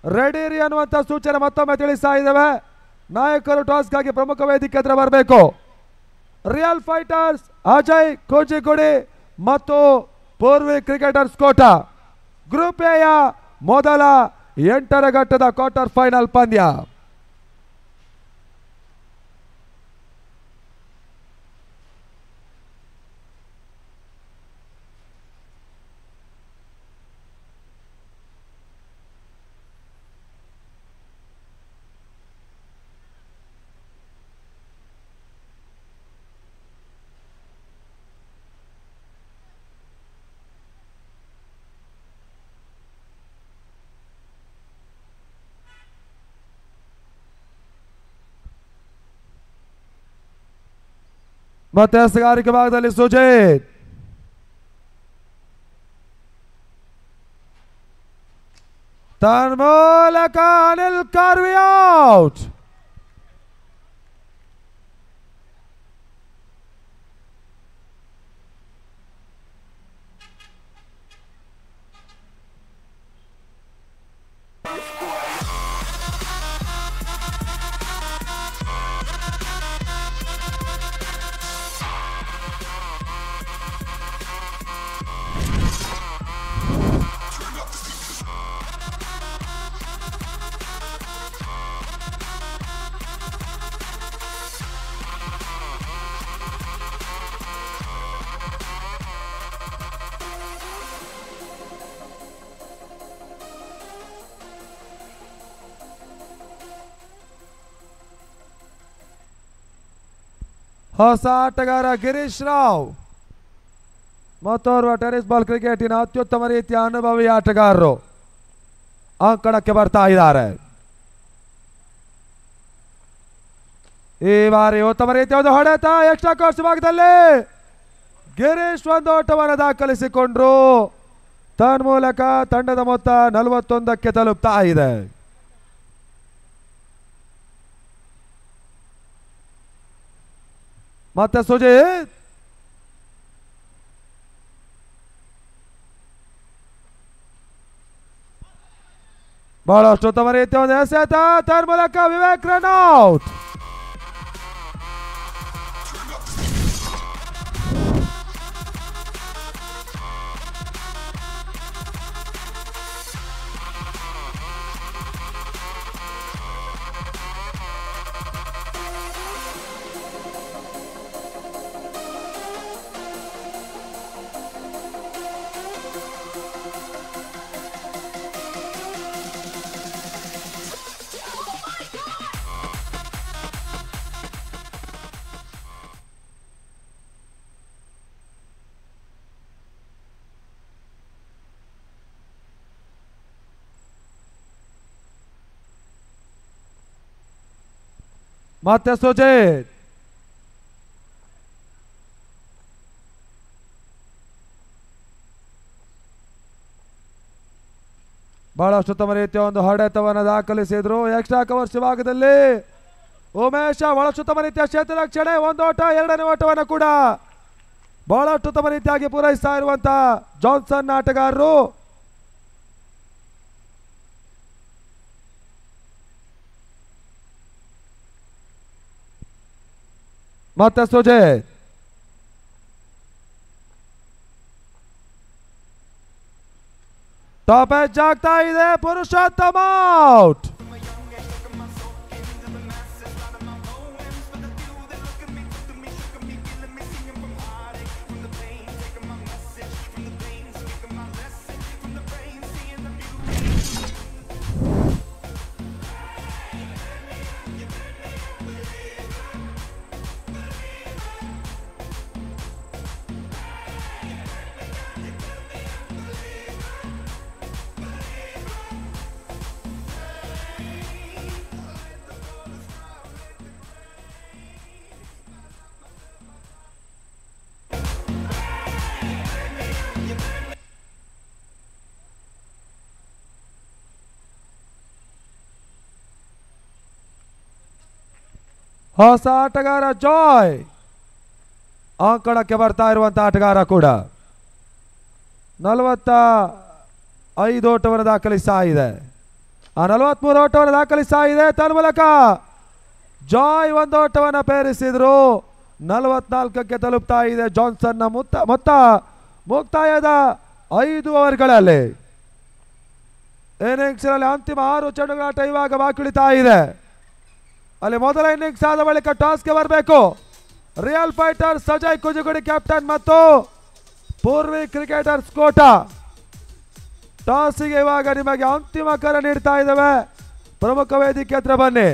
[SPEAKER 1] ರೆಡಿರಿ ಅನ್ನುವಂಥ ಸೂಚನೆ ಮತ್ತೊಮ್ಮೆ ತಿಳಿಸ್ತಾ ಇದ್ದೇವೆ. ನಾಯಕರು ಟಾಸ್ಗಾಗಿ ಪ್ರಮುಖ ವೇದಿಕೆ ಹತ್ರ ಬರಬೇಕು. ರಿಯಲ್ ಫೈಟರ್ಸ್ ಅಜಯ್ ಕೋಚಿಗುಡಿ ಮತ್ತು ಪೂರ್ವಿ ಕ್ರಿಕೆಟರ್ಸ್ ಕೋಟಾ ಗ್ರೂಪ್ ಎಯ ಮೊದಲ 8ರ ಘಟ್ಟದ ಕ್ವಾರ್ಟರ್ ಫೈನಲ್ ಪಂದ್ಯ. ಮತ್ತೆ ಎಸಗಾರಿಕೆ ಭಾಗದಲ್ಲಿ ಸುಜಿತ್ ತನ್ಮೂಲಕ ಅನಿಲ್ ಕಾರ್ವಿ ಔಟ್. ಹೊಸ ಆಟಗಾರ ಗಿರೀಶ್ ರಾವ್ ಮತ್ತೋರ್ವ ಟೆನಿಸ್ ಬಾಲ್ ಕ್ರಿಕೆಟಿನ ಅತ್ಯುತ್ತಮ ರೀತಿಯ ಅನುಭವಿ ಆಟಗಾರರು ಅಂಕಣಕ್ಕೆ ಬರ್ತಾ ಇದ್ದಾರೆ. ಈ ಬಾರಿ ಉತ್ತಮ ರೀತಿಯ ಒಂದು ಹೊಡೆತ ಎಕ್ಸ್ಟ್ರಾ ಕೋರ್ಸ್ ಭಾಗದಲ್ಲಿ ಗಿರೀಶ್ ಒಂದು ಓಟವನ್ನು ದಾಖಲಿಸಿಕೊಂಡ್ರು. ತನ್ಮೂಲಕ ತಂಡದ ಮೊತ್ತ 41ಕ್ಕೆ ತಲುಪ್ತಾ ಇದೆ. ಮತ್ತೆ ಸುಜಿತ್ ಬಹಳಷ್ಟು ಉತ್ತಮ ರೀತಿಯ ಒಂದು ಎಸೆತ ತನ್ಮೂಲಕ ವಿವೇಕ್ ರನ್ ಔಟ್. ಮತ್ತೆ ಸುಜಿತ್ ಬಹಳಷ್ಟು ಉತ್ತಮ ರೀತಿಯ ಒಂದು ಹೊಡೆತವನ್ನು ದಾಖಲಿಸಿದ್ರು. ಎಕ್ಸ್ಟ್ರಾ ಕವರ್ಸ್ ಭಾಗದಲ್ಲಿ ಉಮೇಶ ಬಹಳಷ್ಟು ಉತ್ತಮ ರೀತಿಯ ಕ್ಷೇತ್ರ ರಕ್ಷಣೆ, ಒಂದು ಓಟ, 2ನೇ ಓಟವನ್ನು ಕೂಡ ಬಹಳಷ್ಟು ಉತ್ತಮ ರೀತಿಯಾಗಿ ಪೂರೈಸ್ತಾ ಇರುವಂತಹ ಜಾನ್ಸನ್ ಆಟಗಾರರು. ಮತ್ತೆ ಸುಜಿತ್ ಟಾಪ್ ಎಡ್ಜ್ ಆಗ್ತಾ ಇದೆ. ಪುರುಷೋತ್ತಮ ಔಟ್. ಹೊಸ ಆಟಗಾರ ಜಾಯ್ ಅಂಕಣಕ್ಕೆ ಬರ್ತಾ ಇರುವಂತಹ ಆಟಗಾರ ಕೂಡ 40 5 ಓಟವನ್ನು ದಾಖಲಿಸ್ತಾ ಇದೆ. 43 ಓಟವನ್ನು ದಾಖಲಿಸ್ತಾ ಇದೆ. ತನ್ಮೂಲಕ ಜಾಯ್ 1 ಓಟವನ್ನು ಪೇರಿಸಿದ್ರು. 44ಕ್ಕೆ ತಲುಪ್ತಾ ಇದೆ. ಜಾನ್ಸನ್ನ ಮೊತ್ತ ಮುಕ್ತಾಯದ 5 ಓವರ್ಗಳಲ್ಲಿ. ಇನ್ನಿಂಗ್ಸ್ನಲ್ಲಿ ಅಂತಿಮ 6 ಚೆಂಡುಗಳಾಟ ಇವಾಗ ಬಾಕಿ ಉಳಿತಾ ಇದೆ. ಅಲ್ಲಿ ಮೊದಲ ಇನ್ನಿಂಗ್ಸ್ ಆದ ಬಳಿಕ ಟಾಸ್ಗೆ ಬರಬೇಕು. ರಿಯಲ್ ಫೈಟರ್ಸ್ ಸಜಯ್ ಕುಜುಗುಡಿ ಕ್ಯಾಪ್ಟನ್ ಮತ್ತು ಪೂರ್ವಿ ಕ್ರಿಕೆಟರ್ಸ್ ಕೋಟಾ ಟಾಸಿಗೆ ಇವಾಗ ನಿಮಗೆ ಅಂತಿಮ ಕರೆ ನೀಡ್ತಾ ಇದ್ದೇವೆ. ಪ್ರಮುಖ ವೇದಿಕೆ ಹತ್ರ ಬನ್ನಿ.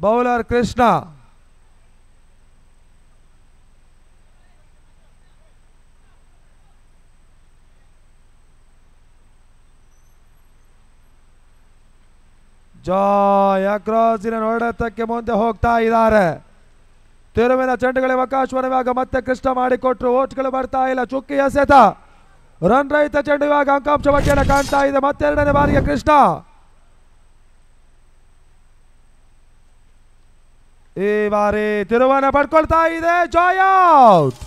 [SPEAKER 1] ಬೌಲರ್ ಕೃಷ್ಣ, ಜಾಯ್ ಅಕ್ರಾಸಿನ ಹೊಡೆತಕ್ಕೆ ಮುಂದೆ ಹೋಗ್ತಾ ಇದ್ದಾರೆ. ತಿರುವಿನ ಚೆಂಡುಗಳಿಗೆ ಅವಕಾಶವನ್ನು ಇವಾಗ ಮತ್ತೆ ಕೃಷ್ಣ ಮಾಡಿಕೊಟ್ರು. ಓಟ್ಗಳು ಬರ್ತಾ ಇಲ್ಲ. ಚುಕ್ಕಿ ಎಸೆತ ರನ್ ರಹಿತ ಚೆಂಡು ಇವಾಗ ಅಂಕಾಂಶ ಪಟ್ಟಿಯನ್ನು ಕಾಣ್ತಾ ಇದೆ. ಮತ್ತೆರಡನೇ ಬಾರಿಗೆ ಕೃಷ್ಣ ಈ ಬಾರಿ ತಿರುವನ್ನು ಪಡ್ಕೊಳ್ತಾ ಇದೆ. ಜಾಯ್ ಔಟ್.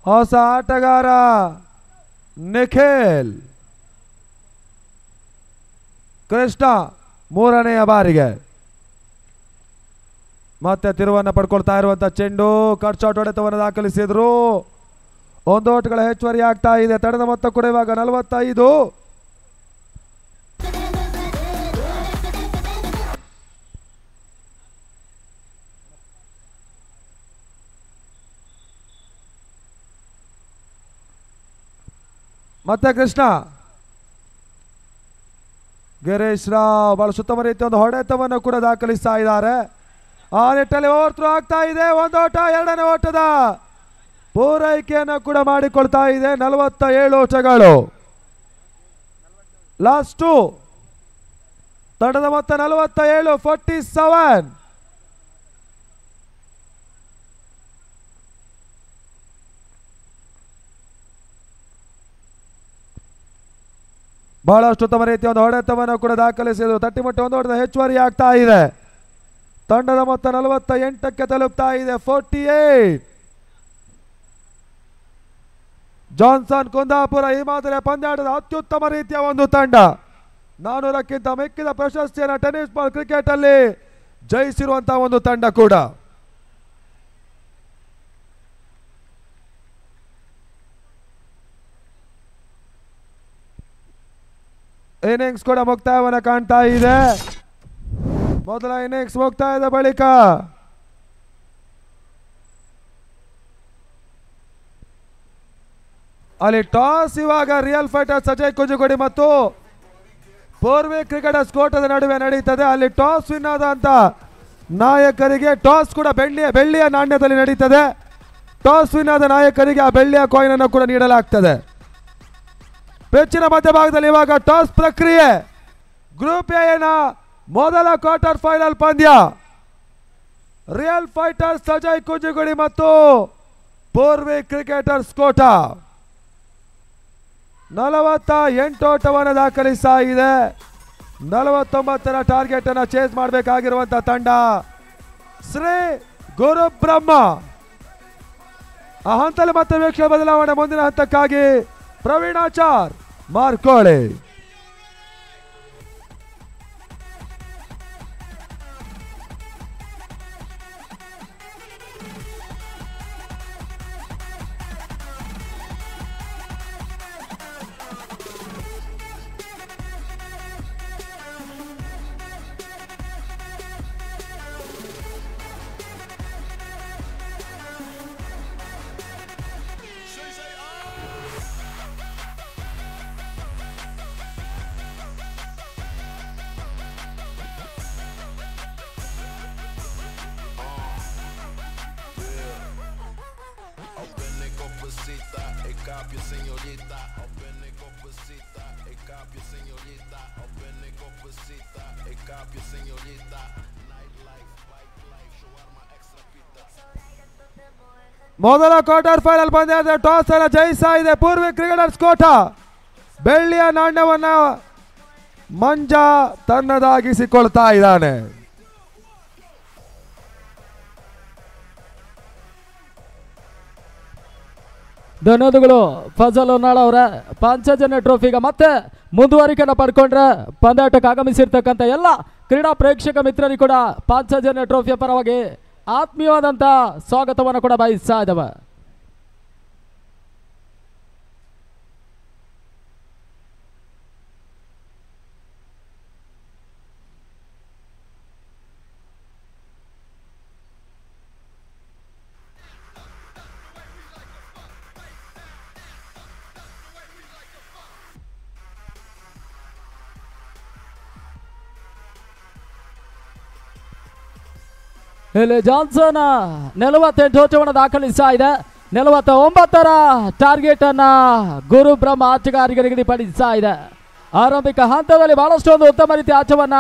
[SPEAKER 1] ಹೊಸ ಆಟಗಾರ ನಿಖಿಲ್. ಕೃಷ್ಣ ಮೂರನೆಯ ಬಾರಿಗೆ ಮತ್ತೆ ತಿರುವನ್ನು ಪಡ್ಕೊಳ್ತಾ ಇರುವಂತ ಚೆಂಡು ಕಟ್ಚಾಟ್ ಹೊಡೆತವನ್ನು ದಾಖಲಿಸಿದ್ರು. 1 ಓಟ್ಗಳ ಹೆಚ್ಚುವರಿ ಆಗ್ತಾ ಇದೆ. ತಡೆದ ಮೊತ್ತ ಕೂಡ ಇವಾಗ 45. ಮತ್ತೆ ಕೃಷ್ಣ, ಗಿರೀಶ್ ರಾವ್ ಬಹಳ ಉತ್ತಮ ರೀತಿಯ ಒಂದು ಹೊಡೆತವನ್ನು ಕೂಡ ದಾಖಲಿಸ್ತಾ ಇದ್ದಾರೆ. ಆ ನಿಟ್ಟಲ್ಲಿ ಓವರ್ ಥ್ರೋ ಆಗ್ತಾ ಇದೆ. 1 ಓಟ, ಎರಡನೇ ಓಟದ ಪೂರೈಕೆಯನ್ನು ಕೂಡ ಮಾಡಿಕೊಳ್ತಾ ಇದೆ. 47 ಓಟಗಳು. ಲಾಸ್ಟ್ ತಂಡದ ಮೊತ್ತ 47, 47. ಬಹಳಷ್ಟು ಉತ್ತಮ ರೀತಿಯ ಒಂದು ಹೊಡೆತವನ್ನು ಕೂಡ ದಾಖಲಿಸಿದ್ರು. ತಟ್ಟಿಮಟ್ಟಿ 1 ಓಟದ ಹೆಚ್ಚುವರಿ ಆಗ್ತಾ ಇದೆ. ತಂಡದ ಮೊತ್ತ 48ಕ್ಕೆ ತಲುಪ್ತಾ ಇದೆ. 48. ಜಾನ್ಸನ್ ಕುಂದಾಪುರ ಈ ಮಾದರಿಯ ಪಂದ್ಯಾಟದ ಅತ್ಯುತ್ತಮ ರೀತಿಯ ಒಂದು ತಂಡ. 400ಕ್ಕಿಂತ ಮಿಕ್ಕಿದ ಪ್ರಶಸ್ತಿಯನ್ನು ಟೆನ್ನಿಸ್ ಬಾಲ್ ಕ್ರಿಕೆಟ್ ಅಲ್ಲಿ ಜಯಿಸಿರುವಂತಹ ಒಂದು ತಂಡ ಕೂಡ. ಇನ್ನಿಂಗ್ಸ್ ಕೂಡ ಮುಕ್ತಾಯವನ್ನು ಕಾಣ್ತಾ ಇದೆ. ಮೊದಲ ಇನ್ನಿಂಗ್ಸ್ ಮುಕ್ತಾಯದ ಬಳಿಕ ಅಲ್ಲಿ ಟಾಸ್ ಇವಾಗ ರಿಯಲ್ ಫೈಟರ್ಸ್ ಸಜಯ್ ಕುಜುಗುಡಿ ಮತ್ತು ಪೂರ್ವಿ ಕ್ರಿಕೆಟರ್ಸ್ ಕೋಟದ ನಡುವೆ ನಡೀತದೆ. ಅಲ್ಲಿ ಟಾಸ್ ವಿನ್ ಆದಂತ ನಾಯಕರಿಗೆ ಟಾಸ್ ಕೂಡ ಬೆಳ್ಳಿಯ ನಾಣ್ಯದಲ್ಲಿ ನಡೀತದೆ. ಟಾಸ್ ವಿನ್ ಆದ ನಾಯಕರಿಗೆ ಆ ಬೆಳ್ಳಿಯ ಕಾಯಿನ್ ಅನ್ನು ಕೂಡ ನೀಡಲಾಗ್ತದೆ. ಪಿಚ್ಚಿನ ಮಧ್ಯಭಾಗದಲ್ಲಿ ಇವಾಗ ಟಾಸ್ ಪ್ರಕ್ರಿಯೆ. ಗ್ರೂಪ್ ಎನ ಮೊದಲ ಕ್ವಾರ್ಟರ್ ಫೈನಲ್ ಪಂದ್ಯ. ರಿಯಲ್ ಫೈಟರ್ಸ್ ಸಜಯ್ ಕುಜುಗುಡಿ ಮತ್ತು ಪೂರ್ವಿ ಕ್ರಿಕೆಟರ್ಸ್ ಕೋಟಾ 48 ಓಟವನ್ನು ದಾಖಲಿಸ್ತಾ ಇದೆ. 49ರ ಟಾರ್ಗೆಟ್ ಅನ್ನು ಚೇಸ್ ಮಾಡಬೇಕಾಗಿರುವಂತಹ ತಂಡ ಶ್ರೀ ಗುರುಬ್ರಹ್ಮ. ಆ ಹಂತದಲ್ಲಿ ಮತ್ತೆ ವೀಕ್ಷಕ ಬದಲಾವಣೆ. ಮುಂದಿನ ಹಂತಕ್ಕಾಗಿ ಪ್ರವೀಣಾಚಾರ್ ಮಾರ್ಕೋಳಿ. ಮೊದಲ ಕ್ವಾರ್ಟರ್ ಫೈನಲ್ ಪಂದ್ಯದ ಟಾಸ್ ಅನ್ನು ಜಯಿಸ್ತಾ ಇದೆ ಪೂರ್ವಿ ಕ್ರಿಕೆಟರ್ಸ್ ಕೋಟ. ಬೆಳ್ಳಿಯ ನಾಣ್ಯವನ್ನ ಮಂಜ ತನ್ನದಾಗಿಸಿಕೊಳ್ತಾ ಇದ್ದಾನೆ.
[SPEAKER 2] ಧನ್ಯವಾದಗಳು ಫಜಲ್ ಹೊನ್ನಾಳ್ ಅವರ. ಪಂಚಜನ್ಯ ಟ್ರೋಫಿಗೆ ಮತ್ತೆ ಮುಂದುವರಿಕೆಯನ್ನು ಪಡ್ಕೊಂಡ್ರೆ ಪಂದ್ಯಾಟಕ್ಕೆ ಆಗಮಿಸಿರ್ತಕ್ಕಂಥ ಎಲ್ಲ ಕ್ರೀಡಾ ಪ್ರೇಕ್ಷಕ ಮಿತ್ರರಿಗೆ ಕೂಡ ಪಂಚಜನ್ಯ ಟ್ರೋಫಿಯ ಪರವಾಗಿ ಆತ್ಮೀಯವಾದಂಥ ಸ್ವಾಗತವನ್ನು ಕೂಡ ಬಯಸ್ತಾ ಇದ್ದಾವೆ. ಇಲ್ಲಿ ಜಾನ್ಸನ್ 48 ಓಟವನ್ನು ದಾಖಲಿಸ್ತಾ ಇದೆ. 49ರ ಟಾರ್ಗೆಟ್ ಅನ್ನ ಗುರುಬ್ರಹ್ಮ ಆಟಗಾರರಿಗೆ ನಿಗದಿಪಡಿಸ್ತಾ ಇದೆ. ಆರಂಭಿಕ ಹಂತದಲ್ಲಿ ಬಹಳಷ್ಟು ಒಂದು ಉತ್ತಮ ರೀತಿಯ ಆಟವನ್ನ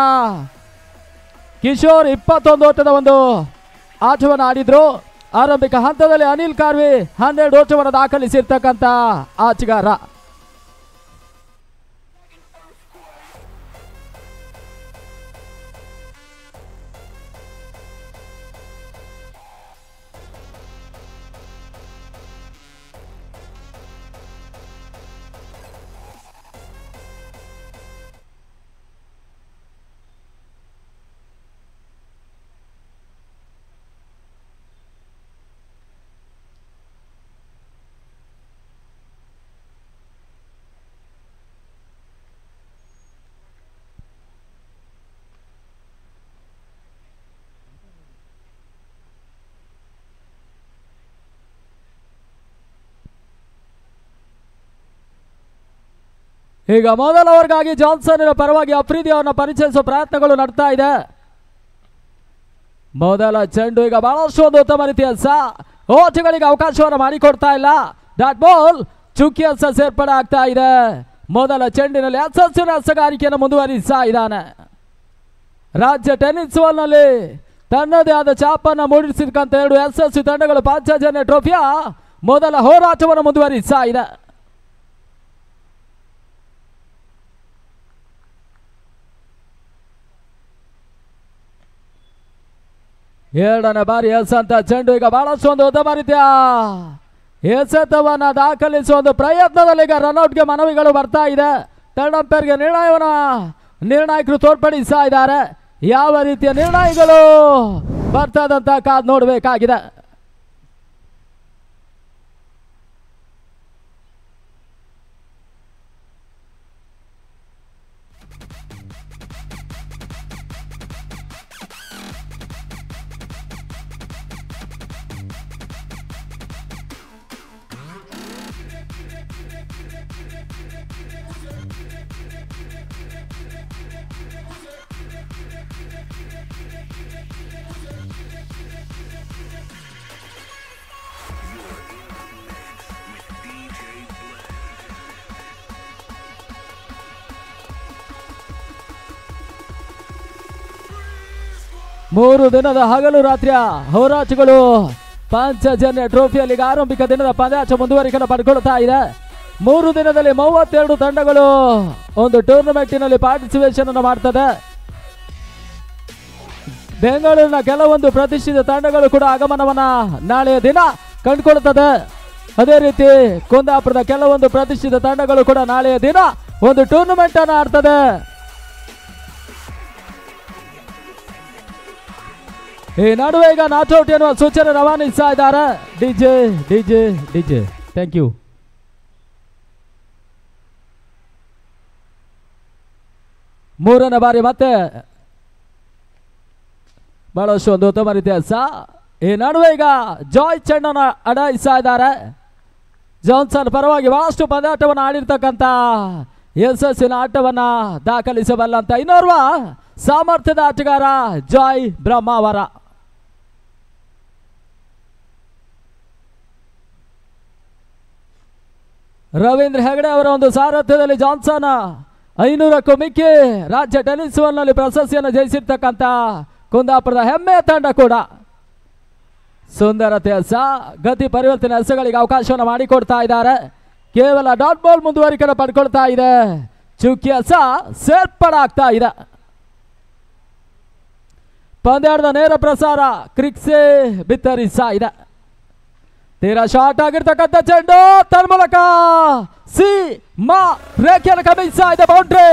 [SPEAKER 2] ಕಿಶೋರ್ 21 ಓಟದ ಒಂದು ಆಟವನ್ನು ಆಡಿದ್ರು. ಆರಂಭಿಕ ಹಂತದಲ್ಲಿ ಅನಿಲ್ ಕಾರ್ವಿ 12 ಓಟವನ್ನು ದಾಖಲಿಸಿರ್ತಕ್ಕಂಥ ಆಟಗಾರ. ಈಗ ಮೊದಲ ಓವರ್ಗಾಗಿ ಜಾನ್ಸನ್ ಪರವಾಗಿ ಅಫ್ರಿದಿ ಅವರನ್ನ ಪರಿಚಯಿಸುವ ಪ್ರಯತ್ನಗಳು ನಡೆತಾ ಇದೆ. ಮೊದಲ ಚೆಂಡು ಈಗ ಬಹಳಷ್ಟು ಒಂದು ಉತ್ತಮ ರೀತಿಯ ಓಟಗಳಿಗೆ ಅವಕಾಶವನ್ನು ಮಾಡಿಕೊಡ್ತಾ ಇಲ್ಲ. ಡಾಟ್ ಬಾಲ್ ಚುಕ್ಕಿಯಸ ಸೇರ್ಪಡೆ ಆಗ್ತಾ ಇದೆ. ಮೊದಲ ಚೆಂಡಿನಲ್ಲಿ ಯಶಸ್ವಿನ ಹಸಗಾರಿಕೆಯನ್ನು ಮುಂದುವರಿಸ್ತಾ ಇದ್ದಾನೆ. ರಾಜ್ಯ ಟೆನ್ನಿಸ್ ಬಾಲ್ನಲ್ಲಿ ತನ್ನದೇ ಆದ ಛಾಪನ್ನು ಮೂಡಿಸಿರ್ತಕ್ಕಂಥ 2 ಯಶಸ್ವಿ ತಂಡಗಳು ಪಂಚಜನ್ಯ ಟ್ರೋಫಿಯ ಮೊದಲ ಹೋರಾಟವನ್ನು ಮುಂದುವರಿಸ್ತಾ ಇದೆ. ಎರಡನೇ ಬಾರಿ ಎಸೆತ ಚೆಂಡು ಈಗ ಬಹಳಷ್ಟು ಒಂದು ಉತ್ತಮ ರೀತಿಯ ಎಸೆತವನ್ನ ದಾಖಲಿಸುವ ಒಂದು ಪ್ರಯತ್ನದಲ್ಲಿ ಈಗ ರನ್ಔಟ್ಗೆ ಮನವಿಗಳು ಬರ್ತಾ ಇದೆ. ಥರ್ಡ್ ಅಂಪೈರ್ಗೆ ನಿರ್ಣಾಯಕರು ತೋರ್ಪಡಿಸ್ತಾ ಇದ್ದಾರೆ. ಯಾವ ರೀತಿಯ ನಿರ್ಣಯಗಳು ಬರ್ತದಂತ ಕಾದು ನೋಡಬೇಕಾಗಿದೆ. ಮೂರು ದಿನದ ಹಗಲು ರಾತ್ರಿಯ ಹೋರಾಟಗಳು ಪಂಚಜನ್ಯ ಟ್ರೋಫಿಯಲ್ಲಿ ಆರಂಭಿಕ ದಿನದ ಪಂದ್ಯಾಟ ಮುಂದುವರಿಕೆಯನ್ನು ಪಡ್ಕೊಳ್ತಾ ಇದೆ. 3 ದಿನದಲ್ಲಿ 32 ತಂಡಗಳು ಒಂದು ಟೂರ್ನಮೆಂಟಿನಲ್ಲಿ ಪಾರ್ಟಿಸಿಪೇಷನ್ ಅನ್ನು ಮಾಡ್ತದೆ. ಬೆಂಗಳೂರಿನ ಕೆಲವೊಂದು ಪ್ರತಿಷ್ಠಿತ ತಂಡಗಳು ಕೂಡ ಆಗಮನವನ್ನ ನಾಳೆಯ ದಿನ ಕಂಡುಕೊಳ್ತದೆ. ಅದೇ ರೀತಿ ಕುಂದಾಪುರದ ಕೆಲವೊಂದು ಪ್ರತಿಷ್ಠಿತ ತಂಡಗಳು ಕೂಡ ನಾಳೆಯ ದಿನ ಒಂದು ಟೂರ್ನಮೆಂಟ್ ಅನ್ನು ಆಡ್ತದೆ. ಈ ನಡುವೆ ಈಗ ನಾಟ್ಔಟ್ ಎನ್ನುವ ಸೂಚನೆ ರವಾನಿಸ್ತಾ ಇದ್ದಾರೆ. DJ DJ DJ thank you. ಮೂರನೇ ಬಾರಿ ಮತ್ತೆ ಬಹಳಷ್ಟು ಒಂದು ಉತ್ತಮ ರೀತಿಯ ಈ ನಡುವೆ ಈಗ ಜಾಯ್ ಚೆಂಡನ್ನು ಅಡಾಯಿಸ್ತಾ ಇದ್ದಾರೆ. ಜಾನ್ಸನ್ ಪರವಾಗಿ ಬಹಳಷ್ಟು ಪಂದ್ಯಾಟವನ್ನು ಆಡಿರ್ತಕ್ಕಂಥ ಯಶಸ್ಸಿನ ಆಟವನ್ನ ದಾಖಲಿಸಬಲ್ಲಂತ ಇನ್ನೋರ್ವ ಸಾಮರ್ಥ್ಯದ ಆಟಗಾರ ಜಾಯ್ ಬ್ರಹ್ಮಾವರ. ರವೀಂದ್ರ ಹೆಗಡೆ ಅವರ ಒಂದು ಸಾರಥ್ಯದಲ್ಲಿ ಜಾನ್ಸನ್ 500ಕ್ಕೂ ಮಿಕ್ಕಿ ರಾಜ್ಯ ಟೆನಿಸ್ ನಲ್ಲಿ ಪ್ರಶಸ್ತಿಯನ್ನು ಜಯಿಸಿರ್ತಕ್ಕಂಥ ಕುಂದಾಪುರದ ಹೆಮ್ಮೆಯ ತಂಡ ಕೂಡ ಸುಂದರತೆಯ ಗತಿ ಪರಿವರ್ತನೆ ಎಸೆಗಳಿಗೆ ಅವಕಾಶವನ್ನು ಮಾಡಿಕೊಡ್ತಾ ಇದ್ದಾರೆ. ಕೇವಲ ಡಾಟ್ ಬಾಲ್ ಮುಂದುವರಿಕೆ ಪಡ್ಕೊಳ್ತಾ ಇದೆ. ಚುಕ್ಕಿ ಸೇರ್ಪಡಾಗ್ತಾ ಇದೆ. ಪಂದ್ಯಾಟದ ನೇರ ಪ್ರಸಾರ ಕ್ರಿಕ್ಸೆ ಬಿತ್ತರಿಸ್ತಾ ಇದೆ. ತೀರಾ ಶಾರ್ಟ್ ಆಗಿರ್ತಕ್ಕಂಥ ಚೆಂಡು ತನ್ಮೂಲಕ ರೇಖೆಯನ್ನು ಗಮನಿಸ್ತಾ ಇದೆ. ಬೌಂಡ್ರಿ.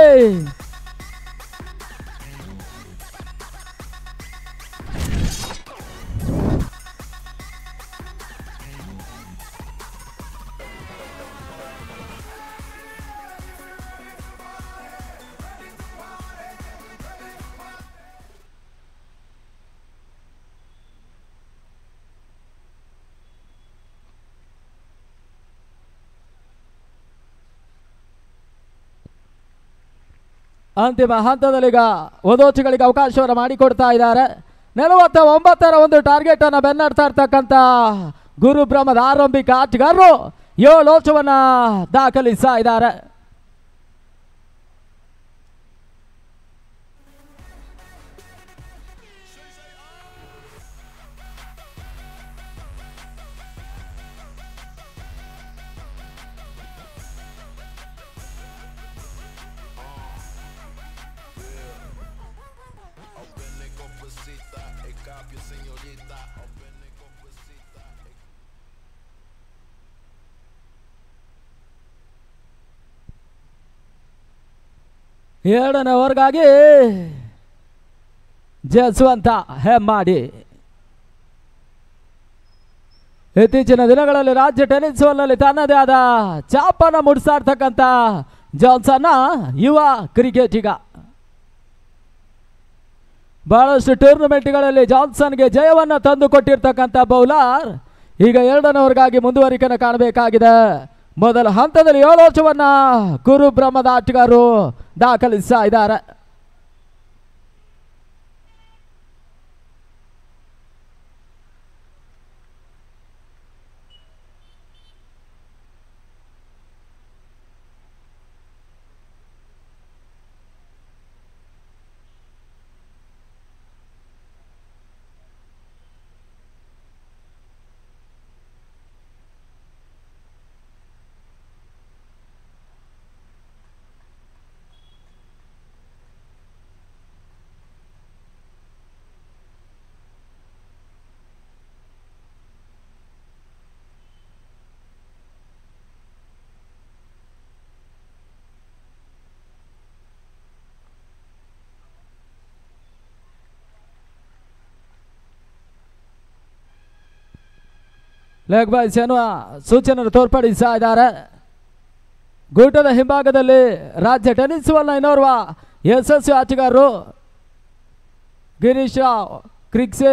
[SPEAKER 2] ಅಂತಿಮ ಹಂತದಲ್ಲೀಗ ವದೋಚಿಗಳಿಗೆ ಅವಕಾಶವನ್ನು ಮಾಡಿಕೊಡ್ತಾ ಇದ್ದಾರೆ. 49ರ ಒಂದು ಟಾರ್ಗೆಟ್ ಅನ್ನು ಬೆನ್ನಡ್ತಾ ಇರ್ತಕ್ಕಂಥ ಗುರುಬ್ರಹ್ಮದ ಆರಂಭಿಕ ಆಟಗಾರರು 7 ಓಟವನ್ನು ದಾಖಲಿಸ್ತಾ ಇದ್ದಾರೆ. ಎರಡನೇ ಓವರ್ಗಾಗಿ ಜಸ್ವಂತ ಹೆಮ್ಮಾಡಿ ಇತ್ತೀಚಿನ ದಿನಗಳಲ್ಲಿ ರಾಜ್ಯ ಟೆನಿಸ್ ನಲ್ಲಿ ತನ್ನದೇ ಆದ ಚಾಪನ್ನು ಮೂಡಿಸ್ತಾ ಇರ್ತಕ್ಕಂಥ ಜಾನ್ಸನ್ ಯುವ ಕ್ರಿಕೆಟಿಗ. ಬಹಳಷ್ಟು ಟೂರ್ನಮೆಂಟ್ಗಳಲ್ಲಿ ಜಾನ್ಸನ್ಗೆ ಜಯವನ್ನು ತಂದು ಕೊಟ್ಟಿರ್ತಕ್ಕಂಥ ಬೌಲರ್ ಈಗ ಎರಡನೇ ಓವರ್ಗಾಗಿ ಮುಂದುವರಿಕೆಯನ್ನು ಕಾಣಬೇಕಾಗಿದೆ. ಮೊದಲ ಹಂತದಲ್ಲಿ 7 ಓಟವನ್ನು ಗುರುಬ್ರಹ್ಮದ ಆಟಗಾರರು ದಾಖಲಿಸ್ತಾ ಇದ್ದಾರೆ. ಲೆಗ್ ಬಾಯ್ಸ್ ಎನ್ನುವ ಸೂಚನೆ ತೋರ್ಪಡಿಸ್ತಾ ಇದ್ದಾರೆ. ಗೂಟದ ಹಿಂಭಾಗದಲ್ಲಿ ರಾಜ್ಯ ಟೆನಿಸ್ ಇನ್ನೋರ್ವ ಯಶಸ್ವಿ ಆಟಗಾರರು ಗಿರೀಶ್ ಕ್ರಿಕ್ಸೆ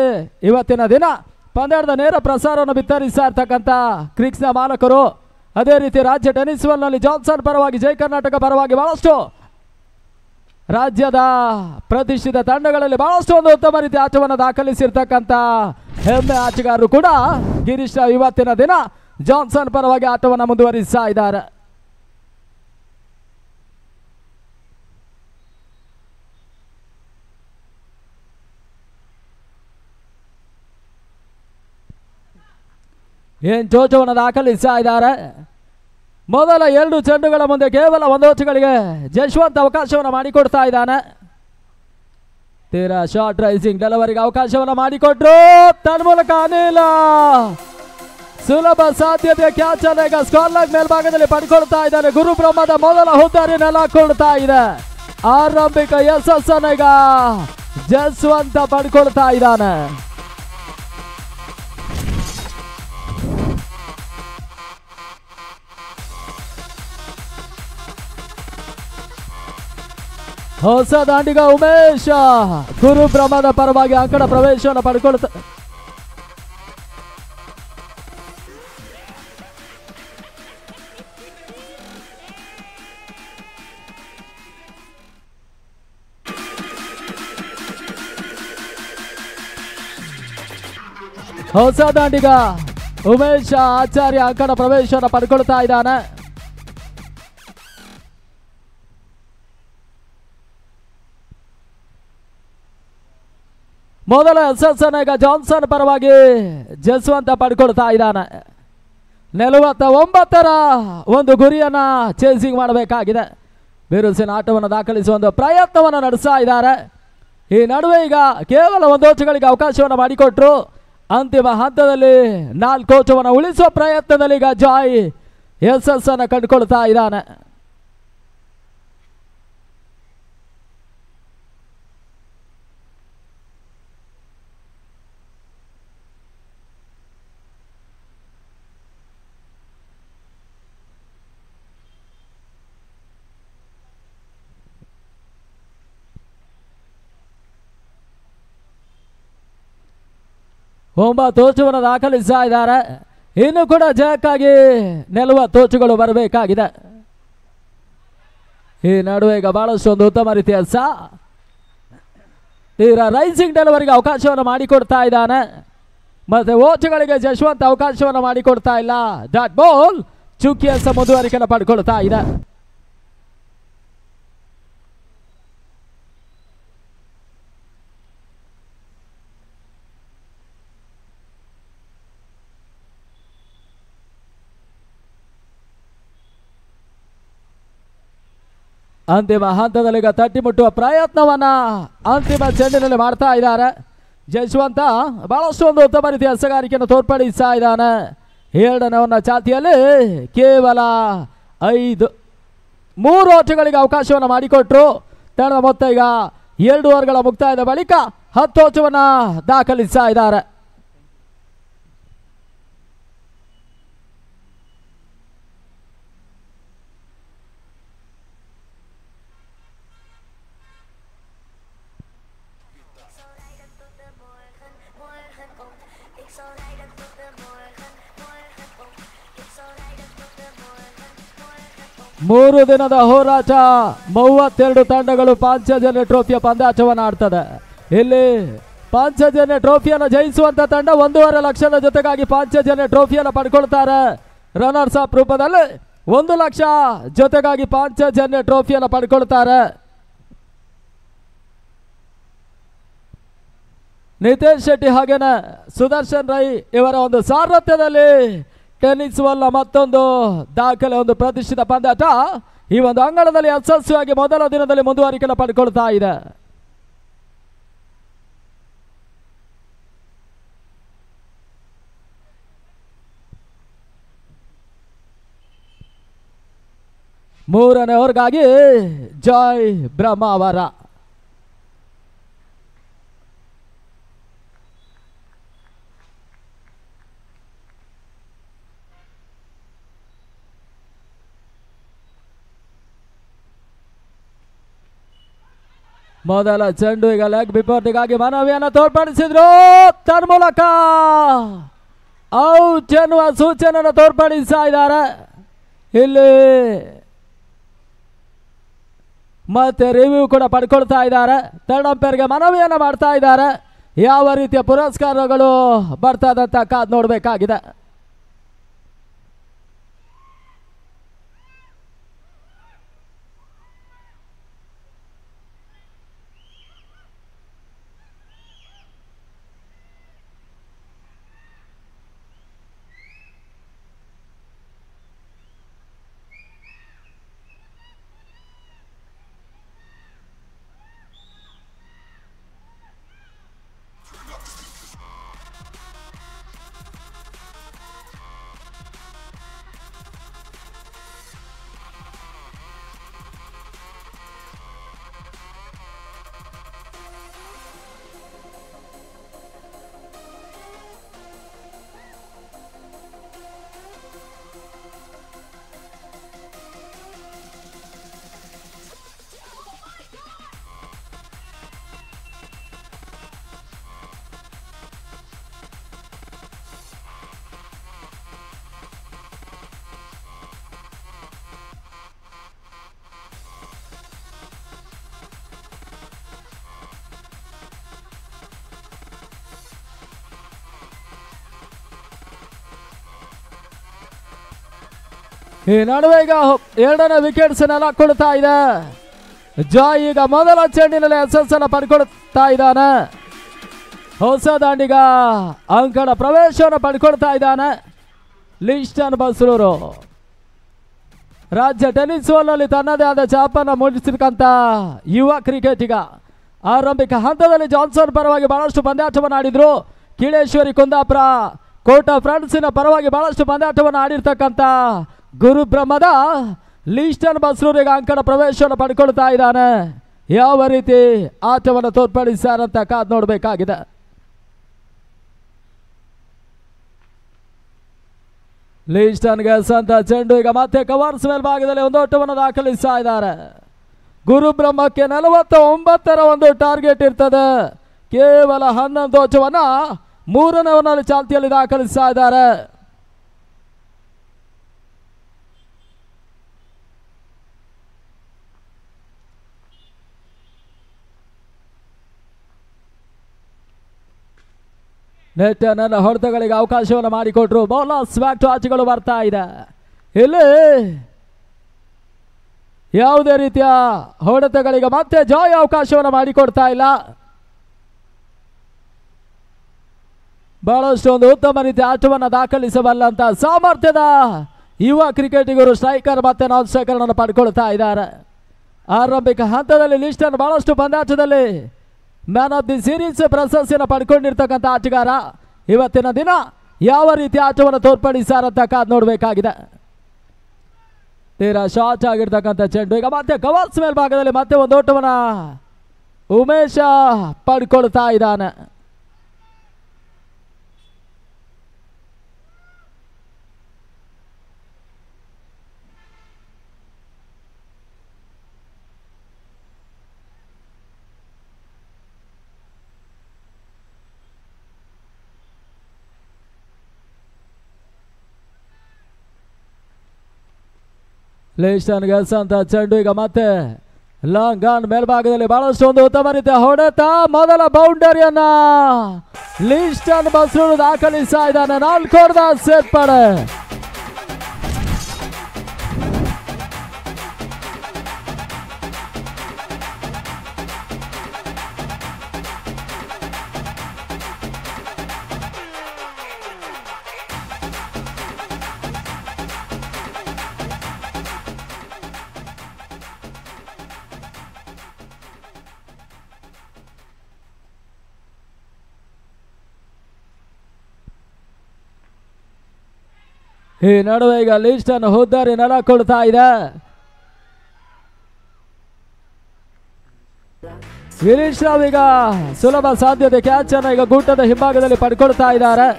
[SPEAKER 2] ಇವತ್ತಿನ ದಿನ ಪಂದ್ಯದ ನೇರ ಪ್ರಸಾರವನ್ನು ಬಿತ್ತರಿಸ್ತಾ ಇರ್ತಕ್ಕಂಥ ಕ್ರಿಕ್ಸ್ನ ಮಾಲಕರು. ಅದೇ ರೀತಿ ರಾಜ್ಯ ಟೆನಿಸ್ ನಲ್ಲಿ ಜಾನ್ಸನ್ ಪರವಾಗಿ ಜೈ ಕರ್ನಾಟಕ ಪರವಾಗಿ ಬಹಳಷ್ಟು ರಾಜ್ಯದ ಪ್ರತಿಷ್ಠಿತ ತಂಡಗಳಲ್ಲಿ ಬಹಳಷ್ಟು ಒಂದು ಉತ್ತಮ ರೀತಿ ಆಟವನ್ನು ದಾಖಲಿಸಿರ್ತಕ್ಕಂಥ ಹೆಮ್ಮೆ ಆಟಗಾರರು ಕೂಡ ಗಿರೀಶ್ ಇವತ್ತಿನ ದಿನ ಜಾನ್ಸನ್ ಪರವಾಗಿ ಆಟವನ್ನು ಮುಂದುವರಿಸ್ತಾ ಇದ್ದಾರೆ. ಏನ್ ಜೋಜವನ್ನು ದಾಖಲಿಸ್ತಾ ಇದ್ದಾರೆ. ಮೊದಲ 2 ಚೆಂಡುಗಳ ಮುಂದೆ ಕೇವಲ 1 ಓಟಗಳಿಗೆ ಜಶ್ವಂತ್ ಅವಕಾಶವನ್ನು ಮಾಡಿಕೊಡ್ತಾ ಇದ್ದಾನೆ. ತೀರಾ ಶಾರ್ಟ್ ರೈಸಿಂಗ್ ಡೆಲಿವರಿಗೆ ಅವಕಾಶವನ್ನು ಮಾಡಿಕೊಟ್ರು. ತನ್ಮೂಲಕ ಅನಿಲ್ ಸುಲಭ ಸಾಧ್ಯತೆಯ ಕ್ಯಾಚ್ ಅನ್ನು ಈಗ ಸ್ಕಾರ್ ಲೆಗ್ ಮೇಲ್ಭಾಗದಲ್ಲಿ ಪಡ್ಕೊಳ್ತಾ ಇದ್ದಾನೆ. ಗುರುಬ್ರಹ್ಮದ ಮೊದಲ ಹುದ್ದಾರಿ ನೆಲಕೊಳ್ತಾ ಇದೆ. ಆರಂಭಿಕ ಯಶಸ್ಸನ್ನು ಈಗ ಜಸ್ವಂತ ಪಡ್ಕೊಳ್ತಾ ಇದ್ದಾನೆ. ಹೊಸ ದಾಂಡಿಗ ಉಮೇಶ್ ಗುರುಬ್ರಹ್ಮದ ಪರವಾಗಿ ಅಂಕಣ ಪ್ರವೇಶವನ್ನು ಪಡ್ಕೊಳ್ತಾ ಹೊಸ ದಾಂಡಿಗ ಉಮೇಶ್ ಆಚಾರ್ಯ ಅಂಕಣ ಪ್ರವೇಶವನ್ನು ಪಡ್ಕೊಳ್ತಾ ಇದ್ದಾನೆ. ಮೊದಲ ಯಶಸ್ಸನ್ನು ಈಗ ಜಾನ್ಸನ್ ಪರವಾಗಿ ಜಸ್ವಂತ ಪಡ್ಕೊಳ್ತಾ ಇದ್ದಾನೆ. 49ರ ಒಂದು ಗುರಿಯನ್ನ ಚೇಸಿಂಗ್ ಮಾಡಬೇಕಾಗಿದೆ. ಬಿರುಸಿನ ಆಟವನ್ನು ದಾಖಲಿಸುವ ಒಂದು ಪ್ರಯತ್ನವನ್ನು ನಡೆಸ್ತಾ ಇದ್ದಾರೆ. ಈ ನಡುವೆ ಈಗ ಕೇವಲ 1 ಓಟಗಳಿಗೆ ಅವಕಾಶವನ್ನು ಮಾಡಿಕೊಟ್ರು. ಅಂತಿಮ ಹಂತದಲ್ಲಿ 4 ಓಟವನ್ನು ಉಳಿಸುವ ಪ್ರಯತ್ನದಲ್ಲಿ ಈಗ ಜಾಯ್ ಯಶಸ್ಸನ್ನು ಕಂಡುಕೊಳ್ತಾ ಇದ್ದಾನೆ. ತೋಚುವನ್ನು ದಾಖಲಿಸ್ತಾ ಇದ್ದಾರೆ. ಇನ್ನು ಕೂಡ ಜಯಕ್ಕಾಗಿ 40 ತೋಚುಗಳು ಬರಬೇಕಾಗಿದೆ. ಈ ನಡುವೆ ಈಗ ಬಹಳಷ್ಟು ಒಂದು ಉತ್ತಮ ರೀತಿಯ ತೀರ ರೈಸಿಂಗ್ ಡೆಲಿವರಿಗೆ ಅವಕಾಶವನ್ನು ಮಾಡಿಕೊಡ್ತಾ ಇದ್ದಾನೆ. ಮತ್ತೆ ಓಚುಗಳಿಗೆ ಜಶ್ವಂತ್ ಅವಕಾಶವನ್ನು ಮಾಡಿಕೊಡ್ತಾ ಇಲ್ಲ. ಡಾಟ್ ಬಾಲ್ ಚುಕ್ಕಿಯಸ ಮುಂದುವರಿಕೆಯನ್ನು ಪಡ್ಕೊಳ್ತಾ ಇದೆ. ಅಂತಿಮ ಹಂತದಲ್ಲಿ ಈಗ ತಟ್ಟಿ ಮುಟ್ಟುವ ಪ್ರಯತ್ನವನ್ನ ಅಂತಿಮ ಚೆಂಡಿನಲ್ಲಿ ಮಾಡ್ತಾ ಇದ್ದಾರೆ. ಜಶ್ವಂತ ಬಹಳಷ್ಟು ಒಂದು ಉತ್ತಮ ರೀತಿಯ ಹಸಗಾರಿಕೆಯನ್ನು ತೋರ್ಪಡಿಸ್ತಾ ಇದ್ದಾನೆ. 2ನೇ ಚಾತಿಯಲ್ಲಿ ಕೇವಲ 3 ಓಟಗಳಿಗೆ ಅವಕಾಶವನ್ನು ಮಾಡಿಕೊಟ್ರು. ತಂಡದ ಮೊತ್ತ ಈಗ 2 ಓವರ್ಗಳ ಮುಕ್ತಾಯದ ಬಳಿಕ 10 ಓಟವನ್ನು ದಾಖಲಿಸ್ತಾ ಇದ್ದಾರೆ. ಮೂರು ದಿನದ ಹೋರಾಟ 32 ತಂಡಗಳು ಪಾಂಚಜನ್ಯ ಟ್ರೋಫಿಯ ಪಂದ್ಯಾಟವನ್ನು ಆಡ್ತದೆ. ಇಲ್ಲಿ ಪಾಂಚಜನ್ಯ ಟ್ರೋಫಿಯನ್ನು ಜಯಿಸುವಂತ ತಂಡ 1.5 ಲಕ್ಷದ ಜೊತೆಗಾಗಿ ಪಾಂಚಜನ್ಯ ಟ್ರೋಫಿಯನ್ನು ಪಡ್ಕೊಳ್ತಾರೆ. ರನ್ನರ್ಸ್ ಅಪ್ ರೂಪದಲ್ಲಿ 1 ಲಕ್ಷ ಜೊತೆಗಾಗಿ ಪಾಂಚಜನ್ಯ ಟ್ರೋಫಿಯನ್ನು ಪಡ್ಕೊಳ್ತಾರೆ. ನಿತೇಶ್ ಶೆಟ್ಟಿ ಹಾಗೇನೆ ಸುದರ್ಶನ್ ರೈ ಇವರ ಒಂದು ಸಾರಥ್ಯದಲ್ಲಿ ಟೆನ್ನಿಸ್ ವಲ್ಲ ಮತ್ತೊಂದು ದಾಖಲೆ ಒಂದು ಪ್ರತಿಷ್ಠಿತ ಪಂದ್ಯಾಟ ಈ ಒಂದು ಅಂಗಣದಲ್ಲಿ ಯಶಸ್ವಿಯಾಗಿ ಮೊದಲ ದಿನದಲ್ಲಿ ಮುಂದುವರಿಕೆಯನ್ನು ಪಡ್ಕೊಳ್ತಾ ಇದೆ. ಮೂರನೇ ಓವರ್ಗಾಗಿ ಜಾಯ್ ಬ್ರಹ್ಮಾವರ. ಮೊದಲ ಚೆಂಡು ಈಗ ಲೆಗ್ ಬಿಫೋರ್ಟಿಗಾಗಿ ಮನವಿಯನ್ನು ತೋರ್ಪಡಿಸಿದ್ರು. ತನ್ಮೂಲಕ ಔಟ್ ಎನ್ನುವ ಸೂಚನೆಯನ್ನು ತೋರ್ಪಡಿಸ್ತಾ ಇದ್ದಾರೆ. ಇಲ್ಲಿ ಮತ್ತೆ ರಿವ್ಯೂ ಕೂಡ ಪಡ್ಕೊಳ್ತಾ ಇದ್ದಾರೆ. ಥರ್ಡ್ ಅಂಪೈರ್ಗೆ ಮನವಿಯನ್ನು ಮಾಡ್ತಾ ಇದ್ದಾರೆ. ಯಾವ ರೀತಿಯ ಪುರಸ್ಕಾರಗಳು ಬರ್ತದಂತ ಕಾದ್ ನೋಡಬೇಕಾಗಿದೆ. ಈ ನಡುವೆ ಈಗ 2ನೇ ವಿಕೆಟ್ಸ್ ಕೊಡ್ತಾ ಇದೆ. ಜಾಯ್ ಈಗ ಮೊದಲ ಚೆಂಡಿನಲ್ಲಿ ಯಶಸ್ಸನ್ನು ಪಡ್ಕೊಳ್ತಾ ಇದ್ದಾನೆ. ಹೊಸ ದಾಂಡಿಗ ಅಂಕಣ ಪ್ರವೇಶವನ್ನು ಪಡ್ಕೊಳ್ತಾ ಇದ್ದಾನೆ ಲಿಸ್ಟನ್ ಬಸ್ರೂರು. ರಾಜ್ಯ ಟೆನ್ನಿಸ್ ನಲ್ಲಿ ತನ್ನದೇ ಆದ ಛಾಪನ್ನು ಮೂಡಿಸಿರ್ತಕ್ಕಂಥ ಯುವ ಕ್ರಿಕೆಟಿಗ. ಆರಂಭಿಕ ಹಂತದಲ್ಲಿ ಜಾನ್ಸನ್ ಪರವಾಗಿ ಬಹಳಷ್ಟು ಪಂದ್ಯಾಟವನ್ನು ಆಡಿದ್ರು. ಕೀಳೇಶ್ವರಿ ಕುಂದಾಪುರ ಕೋಟಾ ಫ್ರಾನ್ಸಿನ ಪರವಾಗಿ ಬಹಳಷ್ಟು ಪಂದ್ಯಾಟವನ್ನು ಆಡಿರ್ತಕ್ಕಂಥ ಗುರುಬ್ರಹ್ಮದ ಲಿಸ್ಟನ್ ಬಸ್ರೂರಿಗೆ ಅಂಕಣ ಪ್ರವೇಶವನ್ನು ಪಡ್ಕೊಳ್ತಾ ಇದ್ದಾನೆ. ಯಾವ ರೀತಿ ಆಟವನ್ನು ತೋರ್ಪಡಿಸಾರಂತ ಕಾದ್ ನೋಡಬೇಕಾಗಿದೆ. ಲಿಸ್ಟನ್ಗೆ ಸಂತ ಚೆಂಡು ಈಗ ಮತ್ತೆ ಕವರ್ಸ್ ಮೇಲ್ಭಾಗದಲ್ಲಿ ಒಂದು ಓಟವನ್ನು ದಾಖಲಿಸ್ತಾ ಇದ್ದಾರೆ. ಗುರುಬ್ರಹ್ಮಕ್ಕೆ 49 ಒಂದು ಟಾರ್ಗೆಟ್ ಇರ್ತದೆ. ಕೇವಲ 11 ಓಟವನ್ನ 3ನೇ ಓವರ್ನಲ್ಲಿ ಚಾಲ್ತಿಯಲ್ಲಿ ದಾಖಲಿಸ್ತಾ ಇದ್ದಾರೆ. ನೆಟ್ಟನ ಹೊಡೆತಗಳಿಗೆ ಅವಕಾಶವನ್ನು ಮಾಡಿಕೊಟ್ರು. ಬೌಲರ್ಸ್ ಬ್ಯಾಕ್ ಟು ಆಚೆಗಳು ಬರ್ತಾ ಇದೆ. ಇಲ್ಲಿ ಯಾವುದೇ ರೀತಿಯ ಹೊಡೆತಗಳಿಗೆ ಮತ್ತೆ ಜಾಯ್ ಅವಕಾಶವನ್ನು ಮಾಡಿಕೊಡ್ತಾ ಇಲ್ಲ. ಬಹಳಷ್ಟು ಒಂದು ಉತ್ತಮ ರೀತಿಯ ಆಟವನ್ನು ದಾಖಲಿಸಬಲ್ಲಂತ ಸಾಮರ್ಥ್ಯದ ಯುವ ಕ್ರಿಕೆಟಿಗರು ಸ್ಟ್ರೈಕರ್ ಮತ್ತೆ ನಾನ್ ಸ್ಟ್ರೈಕರ್ ಅನ್ನು ಪಡ್ಕೊಳ್ತಾ ಇದ್ದಾರೆ. ಆರಂಭಿಕ ಹಂತದಲ್ಲಿ ಲಿಸ್ಟನ್ ಬಹಳಷ್ಟು ಪಂದ್ಯಾಟದಲ್ಲಿ ಮ್ಯಾನ್ ಆಫ್ ದಿ ಸೀರೀಸ್ ಪ್ರಶಸ್ತಿಯನ್ನು ಪಡ್ಕೊಂಡಿರ್ತಕ್ಕಂಥ ಆಟಗಾರ. ಇವತ್ತಿನ ದಿನ ಯಾವ ರೀತಿ ಆಟವನ್ನು ತೋರ್ಪಡಿಸಾರಂತ ಕಾದ್ ನೋಡಬೇಕಾಗಿದೆ. ತೀರಾ ಶಾರ್ಟ್ ಆಗಿರ್ತಕ್ಕಂಥ ಚೆಂಡು ಈಗ ಮತ್ತೆ ಕವರ್ಸ್ ಮೇಲ್ಭಾಗದಲ್ಲಿ ಮತ್ತೆ ಒಂದು ಓಟವನ್ನು ಉಮೇಶ ಪಡ್ಕೊಳ್ತಾ ಇದ್ದಾನೆ. ಲಿಸ್ಟನ್ಗೆ ಸಂತ ಚೆಂಡು ಈಗ ಮತ್ತೆ ಲಾಂಗ್ ಆನ್ ಮೇಲ್ಭಾಗದಲ್ಲಿ ಬಹಳಷ್ಟು ಒಂದು ಉತ್ತಮ ರೀತಿಯ ಹೊಡೆತ. ಮೊದಲ ಬೌಂಡರಿಯನ್ನ ಲಿಸ್ಟನ್ ಬಸ್ರೂರು ದಾಖಲಿಸ್ತಾ ಇದ್ದಾನೆ. 4 ಓವರ್ದ ಸೇರ್ಪಡೆ. ಈ ನಡುವೆ ಈಗ ಲಿಸ್ಟನ್ ಹುದ್ದಾರಿ ನೆಲಕೊಳ್ತಾ ಇದೆ. ಗಿರೀಶ್ ರಾವ್ ಈಗ ಸುಲಭ ಸಾಧ್ಯತೆ ಕ್ಯಾಚ್ ಅನ್ನು ಈಗ ಗೂಟದ ಹಿಂಭಾಗದಲ್ಲಿ ಪಡ್ಕೊಳ್ತಾ ಇದ್ದಾರೆ.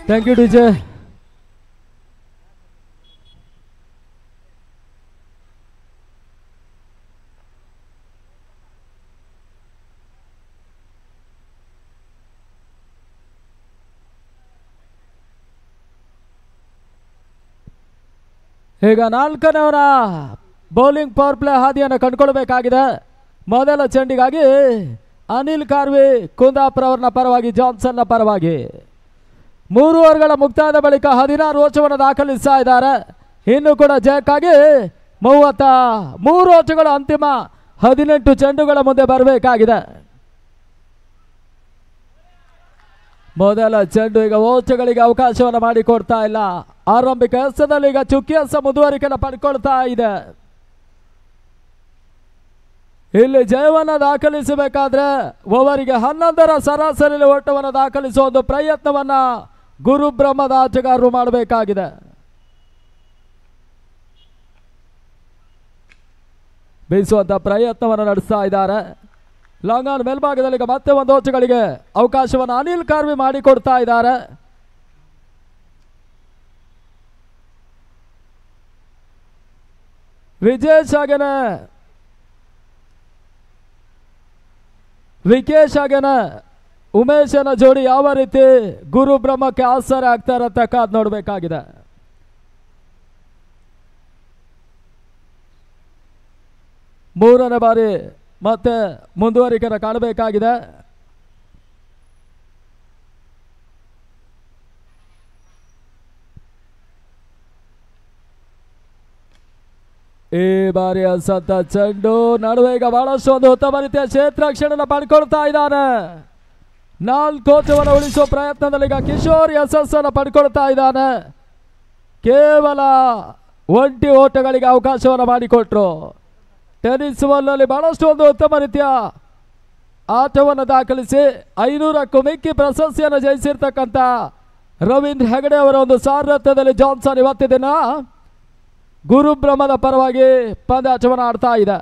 [SPEAKER 2] Thank you DJ. ಈಗ 4ನೇವರ ಬೌಲಿಂಗ್ ಪವರ್ ಪ್ಲೇ ಹಾದಿಯನ್ನು ಕಂಡುಕೊಳ್ಬೇಕಾಗಿದೆ. ಮೊದಲ ಚೆಂಡಿಗಾಗಿ ಅನಿಲ್ ಕಾರ್ವಿ ಕುಂದಾಪುರ ಅವರನ್ನ ಪರವಾಗಿ, ಜಾನ್ಸನ್ನ ಪರವಾಗಿ 3 ಓವರ್ಗಳ ಮುಕ್ತಾಯದ ಬಳಿಕ 16 ಓಟವನ್ನು ದಾಖಲಿಸ್ತಾ ಇದ್ದಾರೆ. ಇನ್ನು ಕೂಡ ಜಯಕ್ಕಾಗಿ 33 ಓಟಗಳು ಅಂತಿಮ 18 ಚೆಂಡುಗಳ ಮುಂದೆ ಬರಬೇಕಾಗಿದೆ. ಮೊದಲ ಚೆಂಡು ಈಗ ಓಟಗಳಿಗೆ ಅವಕಾಶವನ್ನು ಮಾಡಿಕೊಡ್ತಾ ಇಲ್ಲ. ಆರಂಭಿಕ ಎಸೆತದಲ್ಲಿ ಈಗ ಚುಕ್ಕಿ ಎಸ ಮುಂದುವರಿಕೆಯನ್ನು ಪಡ್ಕೊಳ್ತಾ ಇದೆ. ಇಲ್ಲಿ ಜಯವನ್ನ ದಾಖಲಿಸಬೇಕಾದ್ರೆ ಓವರಿಗೆ 11ರ ಸರಾಸರಿ ಓಟವನ್ನು ದಾಖಲಿಸುವ ಒಂದು ಪ್ರಯತ್ನವನ್ನ ಗುರುಬ್ರಹ್ಮದ ಆಟಗಾರರು ಮಾಡಬೇಕಾಗಿದೆ. ಬೀಸುವಂತ ಪ್ರಯತ್ನವನ್ನು ನಡೆಸ್ತಾ ಇದ್ದಾರೆ. ಲಾಂಗ್ ಆನ್ ಮೇಲ್ಭಾಗದಲ್ಲಿ ಈಗ ಮತ್ತೆ ಒಂದು ಓಟಗಳಿಗೆ ಅವಕಾಶವನ್ನು ಅನಿಲ್ ಕಾರ್ವಿ ಮಾಡಿಕೊಡ್ತಾ ಇದ್ದಾರೆ. ವಿಕೇಶ್ ಹಾಗೇನೆ ಉಮೇಶನ ಜೋಡಿ ಯಾವ ರೀತಿ ಗುರುಬ್ರಹ್ಮಕ್ಕೆ ಆಸರ ಆಗ್ತಾರೆ ಅಂತ ಕಾದ್ ನೋಡಬೇಕಾಗಿದೆ. ಮೂರನೇ ಬಾರಿ ಮತ್ತೆ ಮುಂದುವರಿಕೆಯನ್ನು ಕಾಣಬೇಕಾಗಿದೆ. ಈ ಬಾರಿಯ ಸತ್ತ ಚೆಂಡು ನಡುವೆ ಈಗ ಬಹಳಷ್ಟು ಒಂದು ಉತ್ತಮ ರೀತಿಯ ಕ್ಷೇತ್ರಕ್ಷಣನ ಪಡ್ಕೊಳ್ತಾ ಇದ್ದಾನೆ. 4 ಓಟವನ್ನು ಉಳಿಸುವ ಪ್ರಯತ್ನದಲ್ಲಿ ಈಗ ಕಿಶೋರ್ ಯಶಸ್ಸನ್ನು ಪಡ್ಕೊಳ್ತಾ ಇದ್ದಾನೆ. ಕೇವಲ 1 ಓಟಗಳಿಗೆ ಅವಕಾಶವನ್ನು ಮಾಡಿಕೊಟ್ರು. ಟೆನಿಸ್ ಬಾಲ್ನಲ್ಲಿ ಬಹಳಷ್ಟು ಒಂದು ಉತ್ತಮ ರೀತಿಯ ಆಟವನ್ನು ದಾಖಲಿಸಿ 500ಕ್ಕೂ ಮಿಕ್ಕಿ ಪ್ರಶಸ್ತಿಯನ್ನು ಜಯಿಸಿರ್ತಕ್ಕಂಥ ರವೀಂದ್ರ ಹೆಗಡೆ ಅವರ ಒಂದು ಸಾರಥ್ಯದಲ್ಲಿ ಜಾನ್ಸನ್ ಇವತ್ತಿನ ದಿನ ಗುರುಬ್ರಹ್ಮದ ಪರವಾಗಿ ಪಂದ್ಯಾಟವನ್ನು ಆಡ್ತಾ ಇದೆ.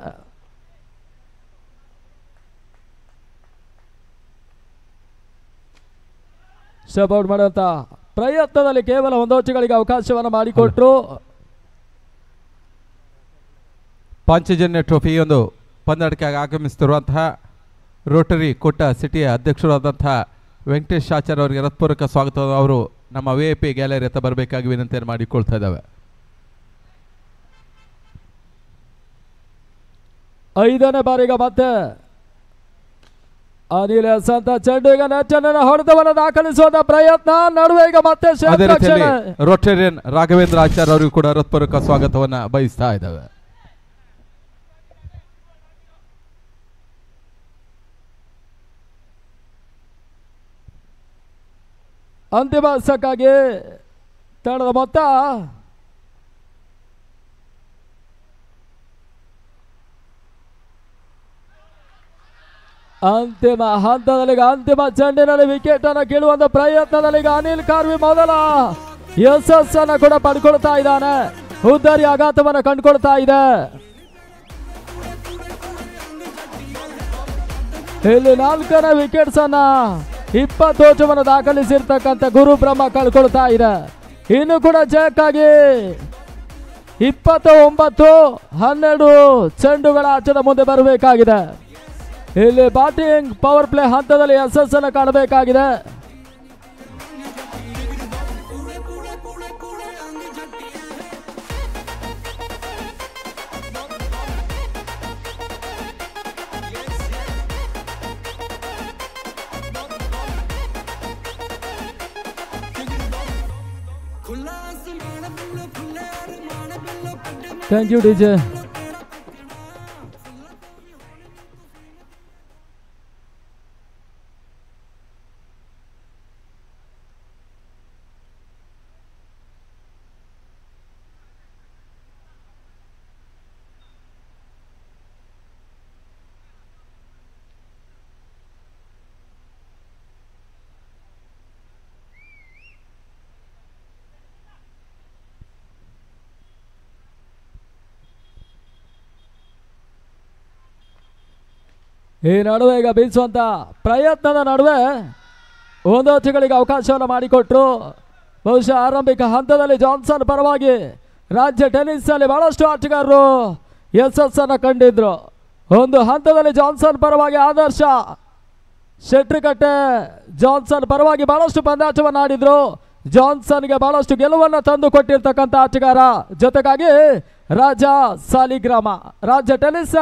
[SPEAKER 2] ಸ್ಟೆಪ್ ಔಟ್ ಮಾಡುವಂತ ಪ್ರಯತ್ನದಲ್ಲಿ ಕೇವಲ 1 ಓಟಗಳಿಗೆ ಅವಕಾಶವನ್ನು ಮಾಡಿಕೊಟ್ರು.
[SPEAKER 3] ಪಾಂಚಜನ್ಯ ಟ್ರೋಫಿ ಒಂದು ಪಂದ್ಯಾಟಕ್ಕೆ ಆಗಮಿಸುತ್ತಿರುವಂತಹ ರೋಟರಿ ಕೋಟ ಸಿಟಿಯ ಅಧ್ಯಕ್ಷರಾದಂತಹ ವೆಂಕಟೇಶ್ ಆಚಾರ್ಯ ಅವರಿಗೆ ಹೃತ್ಪೂರ್ವಕ ಸ್ವಾಗತ. ಅವರು ನಮ್ಮ VIP ಗ್ಯಾಲರಿ ಹತ್ತ ಬರಬೇಕಾಗಿ ವಿನಂತಿಯನ್ನು ಮಾಡಿಕೊಳ್ತಾ ಇದ್ದಾವೆ.
[SPEAKER 2] 5ನೇ ಬಾರಿಗೆ ಮತ್ತೆ ಅನಿಲ್ ಸಂತ ಚೆಂಡು ಈಗ ನೆಚ್ಚನ್ನ ಹೊಡೆತವನ್ನು ದಾಖಲಿಸುವಂತ ಪ್ರಯತ್ನ ನಡುವೆ ಈಗ ಮತ್ತೆ
[SPEAKER 3] ರೋಟೇರಿಯನ್ ರಾಘವೇಂದ್ರ ಆಚಾರ್ಯ ಅವರಿಗೂ ಕೂಡ ಹೃತ್ಪೂರ್ವಕ ಸ್ವಾಗತವನ್ನ ಬಯಸ್ತಾ ಇದ್ದಾವೆ.
[SPEAKER 2] ಅಂತಿಮ ಹಸ್ತಕ್ಕಾಗಿ ತಂಡದ ಮೊತ್ತ ಅಂತಿಮ ಹಂತದಲ್ಲಿ ಅಂತಿಮ ಚೆಂಡಿನಲ್ಲಿ ವಿಕೆಟ್ ಅನ್ನು ಕೀಳುವಂತ ಪ್ರಯತ್ನದಲ್ಲಿ ಅನಿಲ್ ಕಾರ್ವಿ ಮೊದಲ ಯಶಸ್ಸನ್ನು ಕೂಡ ಪಡ್ಕೊಳ್ತಾ ಇದ್ದಾನೆ. ಉದ್ದರಿ ಆಘಾತವನ್ನು ಕಂಡುಕೊಳ್ತಾ ಇದೆ. ಇಲ್ಲಿ 4ನೇ ವಿಕೆಟ್ಸ್ ಅನ್ನ 20 ಓಟವನ್ನು ದಾಖಲಿಸಿರ್ತಕ್ಕಂಥ ಗುರುಬ್ರಹ್ಮ ಕಳ್ಕೊಳ್ತಾ ಇದೆ. ಇನ್ನು ಕೂಡ ಜಯಕ್ಕಾಗಿ 29-12 ಚೆಂಡುಗಳ ಆಟದ ಮುಂದೆ ಬರಬೇಕಾಗಿದೆ. ಇಲ್ಲಿ ಬ್ಯಾಟಿಂಗ್ ಪವರ್ ಪ್ಲೇ ಹಂತದಲ್ಲಿ ಯಶಸ್ಸನ್ನು ಕಾಣಬೇಕಾಗಿದೆ. Thank you DJ. ಈ ನಡುವೆ ಈಗ ಬೀಸುವಂತ ಪ್ರಯತ್ನದ ನಡುವೆ 1 ಓಟಗಳಿಗೆ ಅವಕಾಶವನ್ನು ಮಾಡಿಕೊಟ್ರು. ಬಹುಶಃ ಆರಂಭಿಕ ಹಂತದಲ್ಲಿ ಜಾನ್ಸನ್ ಪರವಾಗಿ ರಾಜ್ಯ ಟೆನ್ನಿಸ್ ಅಲ್ಲಿ ಬಹಳಷ್ಟು ಆಟಗಾರರು ಯಶಸ್ಸನ್ನು ಕಂಡಿದ್ರು. ಒಂದು ಹಂತದಲ್ಲಿ ಜಾನ್ಸನ್ ಪರವಾಗಿ ಆದರ್ಶ ಶೆಟ್ರಿಕಟ್ಟೆ ಜಾನ್ಸನ್ ಪರವಾಗಿ ಬಹಳಷ್ಟು ಪಂದ್ಯಾಟವನ್ನು ಆಡಿದ್ರು. ಜಾನ್ಸನ್ಗೆ ಬಹಳಷ್ಟು ಗೆಲುವನ್ನು ತಂದು ಕೊಟ್ಟಿರ್ತಕ್ಕಂಥ ಆಟಗಾರ, ಜೊತೆಗಾಗಿ ರಾಜ ಸಾಲಿಗ್ರಾಮ ರಾಜ್ಯ ಟೆನ್ನಿಸ್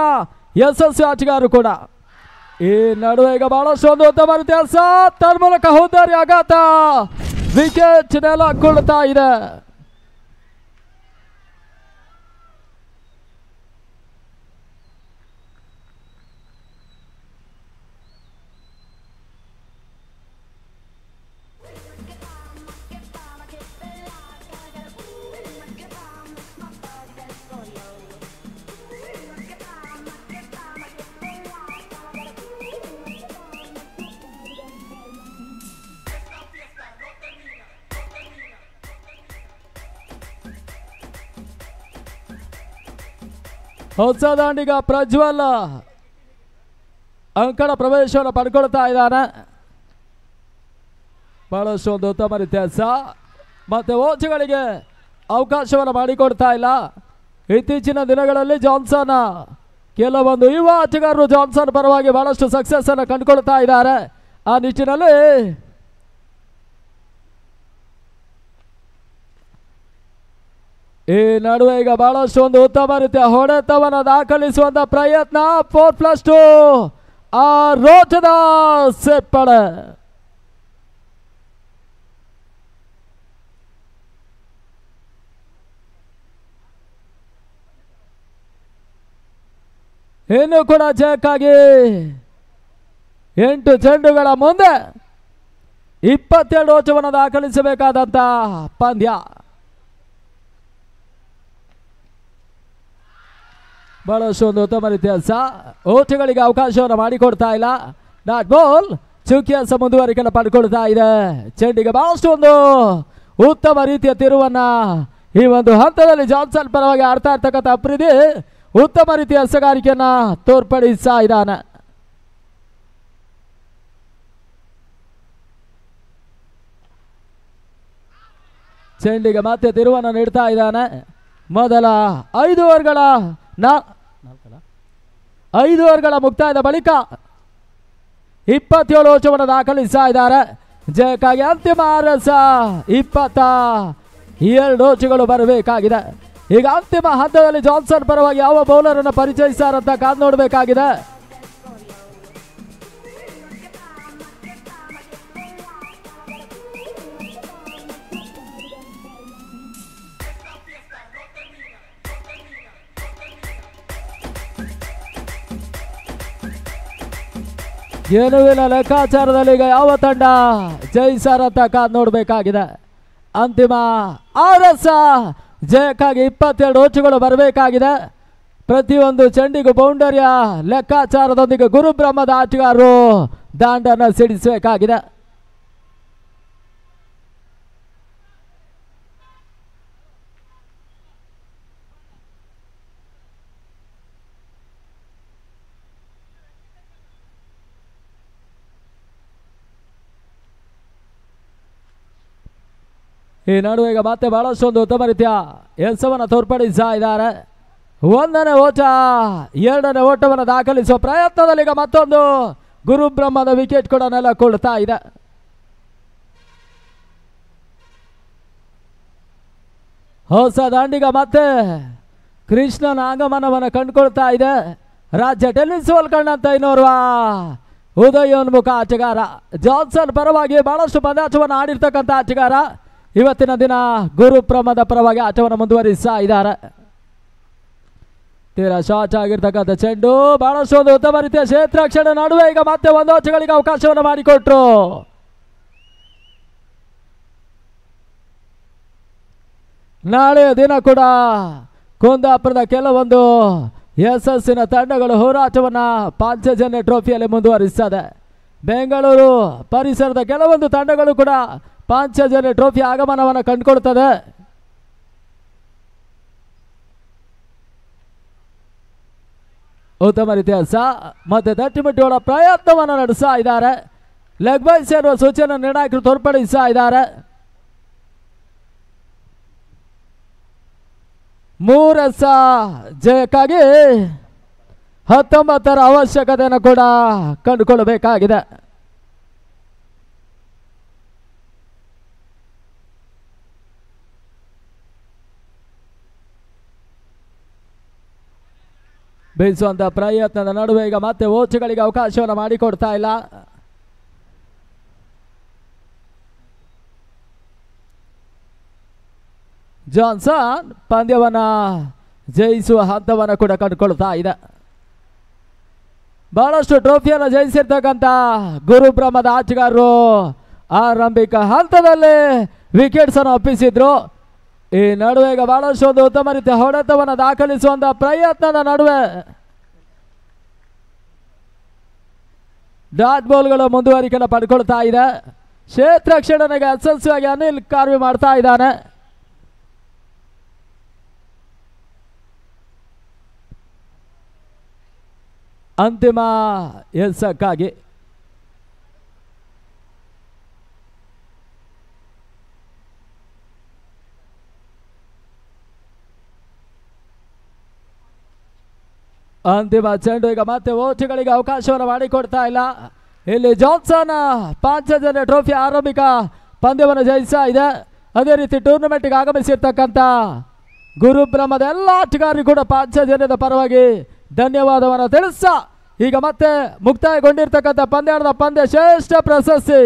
[SPEAKER 2] ಯಶಸ್ವಿ ಆಟಗಾರರು ಕೂಡ. ಈ ನಡುವೆ ಈಗ ಬಹಳಷ್ಟು ಒಂದು ಉತ್ತಮ ವ್ಯತ್ಯಾಸ, ತನ್ಮೂಲಕ ಹೋದಾರಿ ಆಘಾತ, ವಿಕೆಟ್ ನೆಲ ಕೊಡ್ತಾ ಇದೆ. ಹೊಸ ದಾಂಡಿಗ ಪ್ರಜ್ವಲ್ ಅಂಕಣ ಪ್ರವೇಶವನ್ನು ಪಡ್ಕೊಳ್ತಾ ಇದ್ದಾನೆ. ಬಹಳಷ್ಟು ಒಂದು ಉತ್ತಮ ವ್ಯತ್ಯಾಸ, ಮತ್ತೆ ಓಚುಗಳಿಗೆ ಅವಕಾಶವನ್ನು ಮಾಡಿಕೊಡ್ತಾ ಇಲ್ಲ. ಇತ್ತೀಚಿನ ದಿನಗಳಲ್ಲಿ ಜಾನ್ಸನ್ ಕೆಲವೊಂದು ಯುವ ಆಟಗಾರರು ಜಾನ್ಸನ್ ಪರವಾಗಿ ಬಹಳಷ್ಟು ಸಕ್ಸಸ್ ಅನ್ನು ಕಂಡುಕೊಳ್ತಾ ಇದ್ದಾರೆ. ಆ ನಿಟ್ಟಿನಲ್ಲಿ ಈ ನಡುವೆ ಈಗ ಬಹಳಷ್ಟು ಒಂದು ಉತ್ತಮ ರೀತಿಯ ಹೊಡೆತವನ್ನು ದಾಖಲಿಸುವಂತ ಪ್ರಯತ್ನ. 4+2 ಆ ರೋಚದ ಸೇರ್ಪಡೆ. ಇನ್ನು ಕೂಡ ಜಯಕ್ಕಾಗಿ 8 ಚೆಂಡುಗಳ ಮುಂದೆ 22 ರೋಚವನ್ನು ದಾಖಲಿಸಬೇಕಾದಂತ ಪಂದ್ಯ. ಬಹಳಷ್ಟು ಒಂದು ಉತ್ತಮ ವ್ಯತ್ಯಾಸ, ಓಟಗಳಿಗೆ ಅವಕಾಶವನ್ನು ಮಾಡಿಕೊಡ್ತಾ ಇಲ್ಲ. ಡಾಟ್ ಬಾಲ್ ಚುಕ್ಕಿಯಸ ಮುಂದುವರಿಕೆಯನ್ನು ಪಡ್ಕೊಳ್ತಾ ಇದೆ. ಚೆಂಡಿಗೆ ಬಹಳಷ್ಟು ಒಂದು ಉತ್ತಮ ರೀತಿಯ ತಿರುವನ್ನ ಈ ಒಂದು ಹಂತದಲ್ಲಿ ಜಾನ್ಸನ್ ಪರವಾಗಿ ಆಡ್ತಾ ಇರ್ತಕ್ಕಂಥ ಅಪ್ರಿದಿ ಉತ್ತಮ ರೀತಿಯ ಹಸಗಾರಿಕೆಯನ್ನ ತೋರ್ಪಡಿಸ್ತಾ ಇದ್ದಾನೆ. ಚೆಂಡಿಗೆ ಮತ್ತೆ ತಿರುವನ್ನು ನೀಡ್ತಾ ಇದ್ದಾನೆ. ಮೊದಲ 5 ಓವರ್ಗಳ ಮುಕ್ತಾಯದ ಬಳಿಕ 27 ರೋಚವನ್ನು ದಾಖಲಿಸ್ತಾ ಇದ್ದಾರೆ. ಜಯಕ್ಕಾಗಿ ಅಂತಿಮ ರಸ 22 ರೋಚಗಳು ಬರಬೇಕಾಗಿದೆ. ಈಗ ಅಂತಿಮ ಹಂತದಲ್ಲಿ ಜಾನ್ಸನ್ ಪರವಾಗಿ ಯಾವ ಬೌಲರ್ ಅನ್ನು ಪರಿಚಯಿಸ್ತಾರಂತ ಕಾದು ನೋಡಬೇಕಾಗಿದೆ. ಗೆಲುವಿನ ಲೆಕ್ಕಾಚಾರದಲ್ಲಿ ಈಗ ಯಾವ ತಂಡ ಜಯಿಸಾರಂತ ಕಾದು ನೋಡಬೇಕಾಗಿದೆ. ಅಂತಿಮ ಆರಸ ಜಯಕ್ಕಾಗಿ 22 ರೋಚುಗಳು ಬರಬೇಕಾಗಿದೆ. ಪ್ರತಿಯೊಂದು ಚೆಂಡಿಗೂ ಬೌಂಡರಿಯ ಲೆಕ್ಕಾಚಾರದೊಂದಿಗೆ ಗುರುಬ್ರಹ್ಮದ ಆಟಗಾರರು ದಾಂಡನ್ನು ಸಿಡಿಸಬೇಕಾಗಿದೆ. ಈ ನಡುವೆ ಈಗ ಮತ್ತೆ ಬಹಳಷ್ಟು ಒಂದು ಉತ್ತಮ ರೀತಿಯ ಎಲ್ಸವನ್ನು ತೋರ್ಪಡಿಸ್ತಾ ಇದ್ದಾರೆ. 1ನೇ ಓಟ 2ನೇ ಓಟವನ್ನು ದಾಖಲಿಸುವ ಪ್ರಯತ್ನದಲ್ಲಿ ಈಗ ಮತ್ತೊಂದು ಗುರುಬ್ರಹ್ಮದ ವಿಕೆಟ್ ಕೂಡ ನೆಲಕೊಳ್ತಾ ಇದೆ. ಹೊಸ ದಾಂಡಿಗ ಮತ್ತೆ ಕೃಷ್ಣನ ಆಗಮನವನ್ನು ಕಂಡುಕೊಳ್ತಾ ಇದೆ. ರಾಜ್ಯ ಟೆನ್ನಿಸ್ ಕಂಡಂತ ಇನ್ನೋರ್ವ ಉದಯೋನ್ಮುಖ ಆಟಗಾರ, ಜಾನ್ಸನ್ ಪರವಾಗಿ ಬಹಳಷ್ಟು ಪಂದ್ಯಾಟವನ್ನು ಆಡಿರ್ತಕ್ಕಂಥ ಆಟಗಾರ. ಇವತ್ತಿನ ದಿನ ಗುರುಬ್ರಹ್ಮದ ಪರವಾಗಿ ಆಟವನ್ನು ಮುಂದುವರಿಸ್ತಾ ಇದ್ದಾರೆ. ತೀರಾ ಶಾರ್ಟ್ ಆಗಿರ್ತಕ್ಕಂಥ ಚೆಂಡು, ಬಹಳಷ್ಟು ಒಂದು ಉತ್ತಮ ರೀತಿಯ ಕ್ಷೇತ್ರಕ್ಷಣ ನಡುವೆ ಈಗ ಮತ್ತೆ 1 ಓಟಗಳಿಗೆ ಅವಕಾಶವನ್ನು ಮಾಡಿಕೊಟ್ರು. ನಾಳೆಯ ದಿನ ಕೂಡ ಕುಂದಾಪುರದ ಕೆಲವೊಂದು ಯಶಸ್ಸಿನ ತಂಡಗಳು ಹೋರಾಟವನ್ನು ಪಾಂಚಜನ್ಯ ಟ್ರೋಫಿಯಲ್ಲಿ ಮುಂದುವರಿಸ್ತದೆ. ಬೆಂಗಳೂರು ಪರಿಸರದ ಕೆಲವೊಂದು ತಂಡಗಳು ಕೂಡ ಪಾಂಚಜನ್ಯ ಟ್ರೋಫಿ ಆಗಮನವನ್ನು ಕಂಡುಕೊಳ್ತದೆ. ಉತ್ತಮ ರೀತಿಯ ಮತ್ತೆ ತಟ್ಟಿಮುಟ್ಟಿಯೋಡ ಪ್ರಯತ್ನವನ್ನು ನಡೆಸ್ತಾ ಇದ್ದಾರೆ. ಲೆಗ್ ಬೈ ಸೇರುವ ಸೂಚನೆ ನಿರ್ಣಾಯಕರು ತೋರ್ಪಡಿಸ್ತಾ ಇದ್ದಾರೆ. 3 ಜಯಕ್ಕಾಗಿ 19ರ ಅವಶ್ಯಕತೆಯನ್ನು ಕೂಡ ಕಂಡುಕೊಳ್ಳಬೇಕಾಗಿದೆ. ಬೀಸುವಂತ ಪ್ರಯತ್ನದ ನಡುವೆ ಈಗ ಮತ್ತೆ ಓಚುಗಳಿಗೆ ಅವಕಾಶವನ್ನು ಮಾಡಿಕೊಡ್ತಾ ಇಲ್ಲ. ಜಾನ್ಸನ್ ಪಂದ್ಯವನ್ನ ಜಯಿಸುವ ಹಂತವನ್ನು ಕೂಡ ಕಂಡುಕೊಳ್ತಾ ಇದೆ. ಬಹಳಷ್ಟು ಟ್ರೋಫಿಯನ್ನು ಜಯಿಸಿರ್ತಕ್ಕಂಥ ಗುರುಬ್ರಹ್ಮದ ಆಟಗಾರರು ಆರಂಭಿಕ ಹಂತದಲ್ಲಿ ವಿಕೆಟ್ಸ್ ಅನ್ನು ಒಪ್ಪಿಸಿದ್ರು. ಈ ನಡುವೆ ಈಗ ಬಹಳಷ್ಟು ಒಂದು ಉತ್ತಮ ರೀತಿಯ ಹೊಡೆತವನ್ನು ದಾಖಲಿಸುವಂತ ಪ್ರಯತ್ನದ ನಡುವೆ ಡಾಟ್ ಬಾಲ್ಗಳ ಮುಂದುವರಿಕೆಯನ್ನು ಪಡ್ಕೊಳ್ತಾ ಇದೆ. ಕ್ಷೇತ್ರ ರಕ್ಷಣೆಗೆ ಯಶಸ್ವಿಯಾಗಿ ಅನಿಲ್ ಕಾರ್ವಿ ಮಾಡ್ತಾ ಇದ್ದಾನೆ. ಅಂತಿಮ ಎಸಕ್ಕಾಗಿ ಅಂತಿಮ ಚೆಂಡು ಈಗ ಮತ್ತೆ ಓಟಿಗಳಿಗೆ ಅವಕಾಶವನ್ನು ಮಾಡಿಕೊಡ್ತಾ ಇಲ್ಲ. ಇಲ್ಲಿ ಜಾನ್ಸನ್ ಪಾಂಚಜನ್ಯ ಟ್ರೋಫಿ ಆರಂಭಿಕ ಪಂದ್ಯವನ್ನು ಜಯಿಸ್ತಾ ಇದೆ. ಅದೇ ರೀತಿ ಟೂರ್ನಮೆಂಟ್ಗೆ ಆಗಮಿಸಿರ್ತಕ್ಕಂಥ ಗುರುಬ್ರಹ್ಮದ ಎಲ್ಲ ಆಟಗಾರರಿಗೂ ಕೂಡ ಪಾಂಚಜನ್ಯದ ಪರವಾಗಿ ಧನ್ಯವಾದವನ್ನು ತಿಳಿಸ್ತಾ ಈಗ ಮತ್ತೆ ಮುಕ್ತಾಯಗೊಂಡಿರ್ತಕ್ಕಂಥ ಪಂದ್ಯಾಟದ ಪಂದ್ಯ ಶ್ರೇಷ್ಠ ಪ್ರಶಸ್ತಿ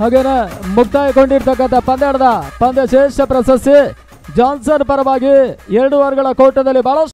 [SPEAKER 2] ಹಾಗೇನೆ ಮುಕ್ತಾಯಗೊಂಡಿರ್ತಕ್ಕಂಥ ಪಂದ್ಯಾಟದ ಪಂದ್ಯ ಶ್ರೇಷ್ಠ ಪ್ರಶಸ್ತಿ ಜಾನ್ಸನ್ ಪರವಾಗಿ 2 ಓವರ್ಗಳ ಕೋಟದಲ್ಲಿ ಬಹಳಷ್ಟು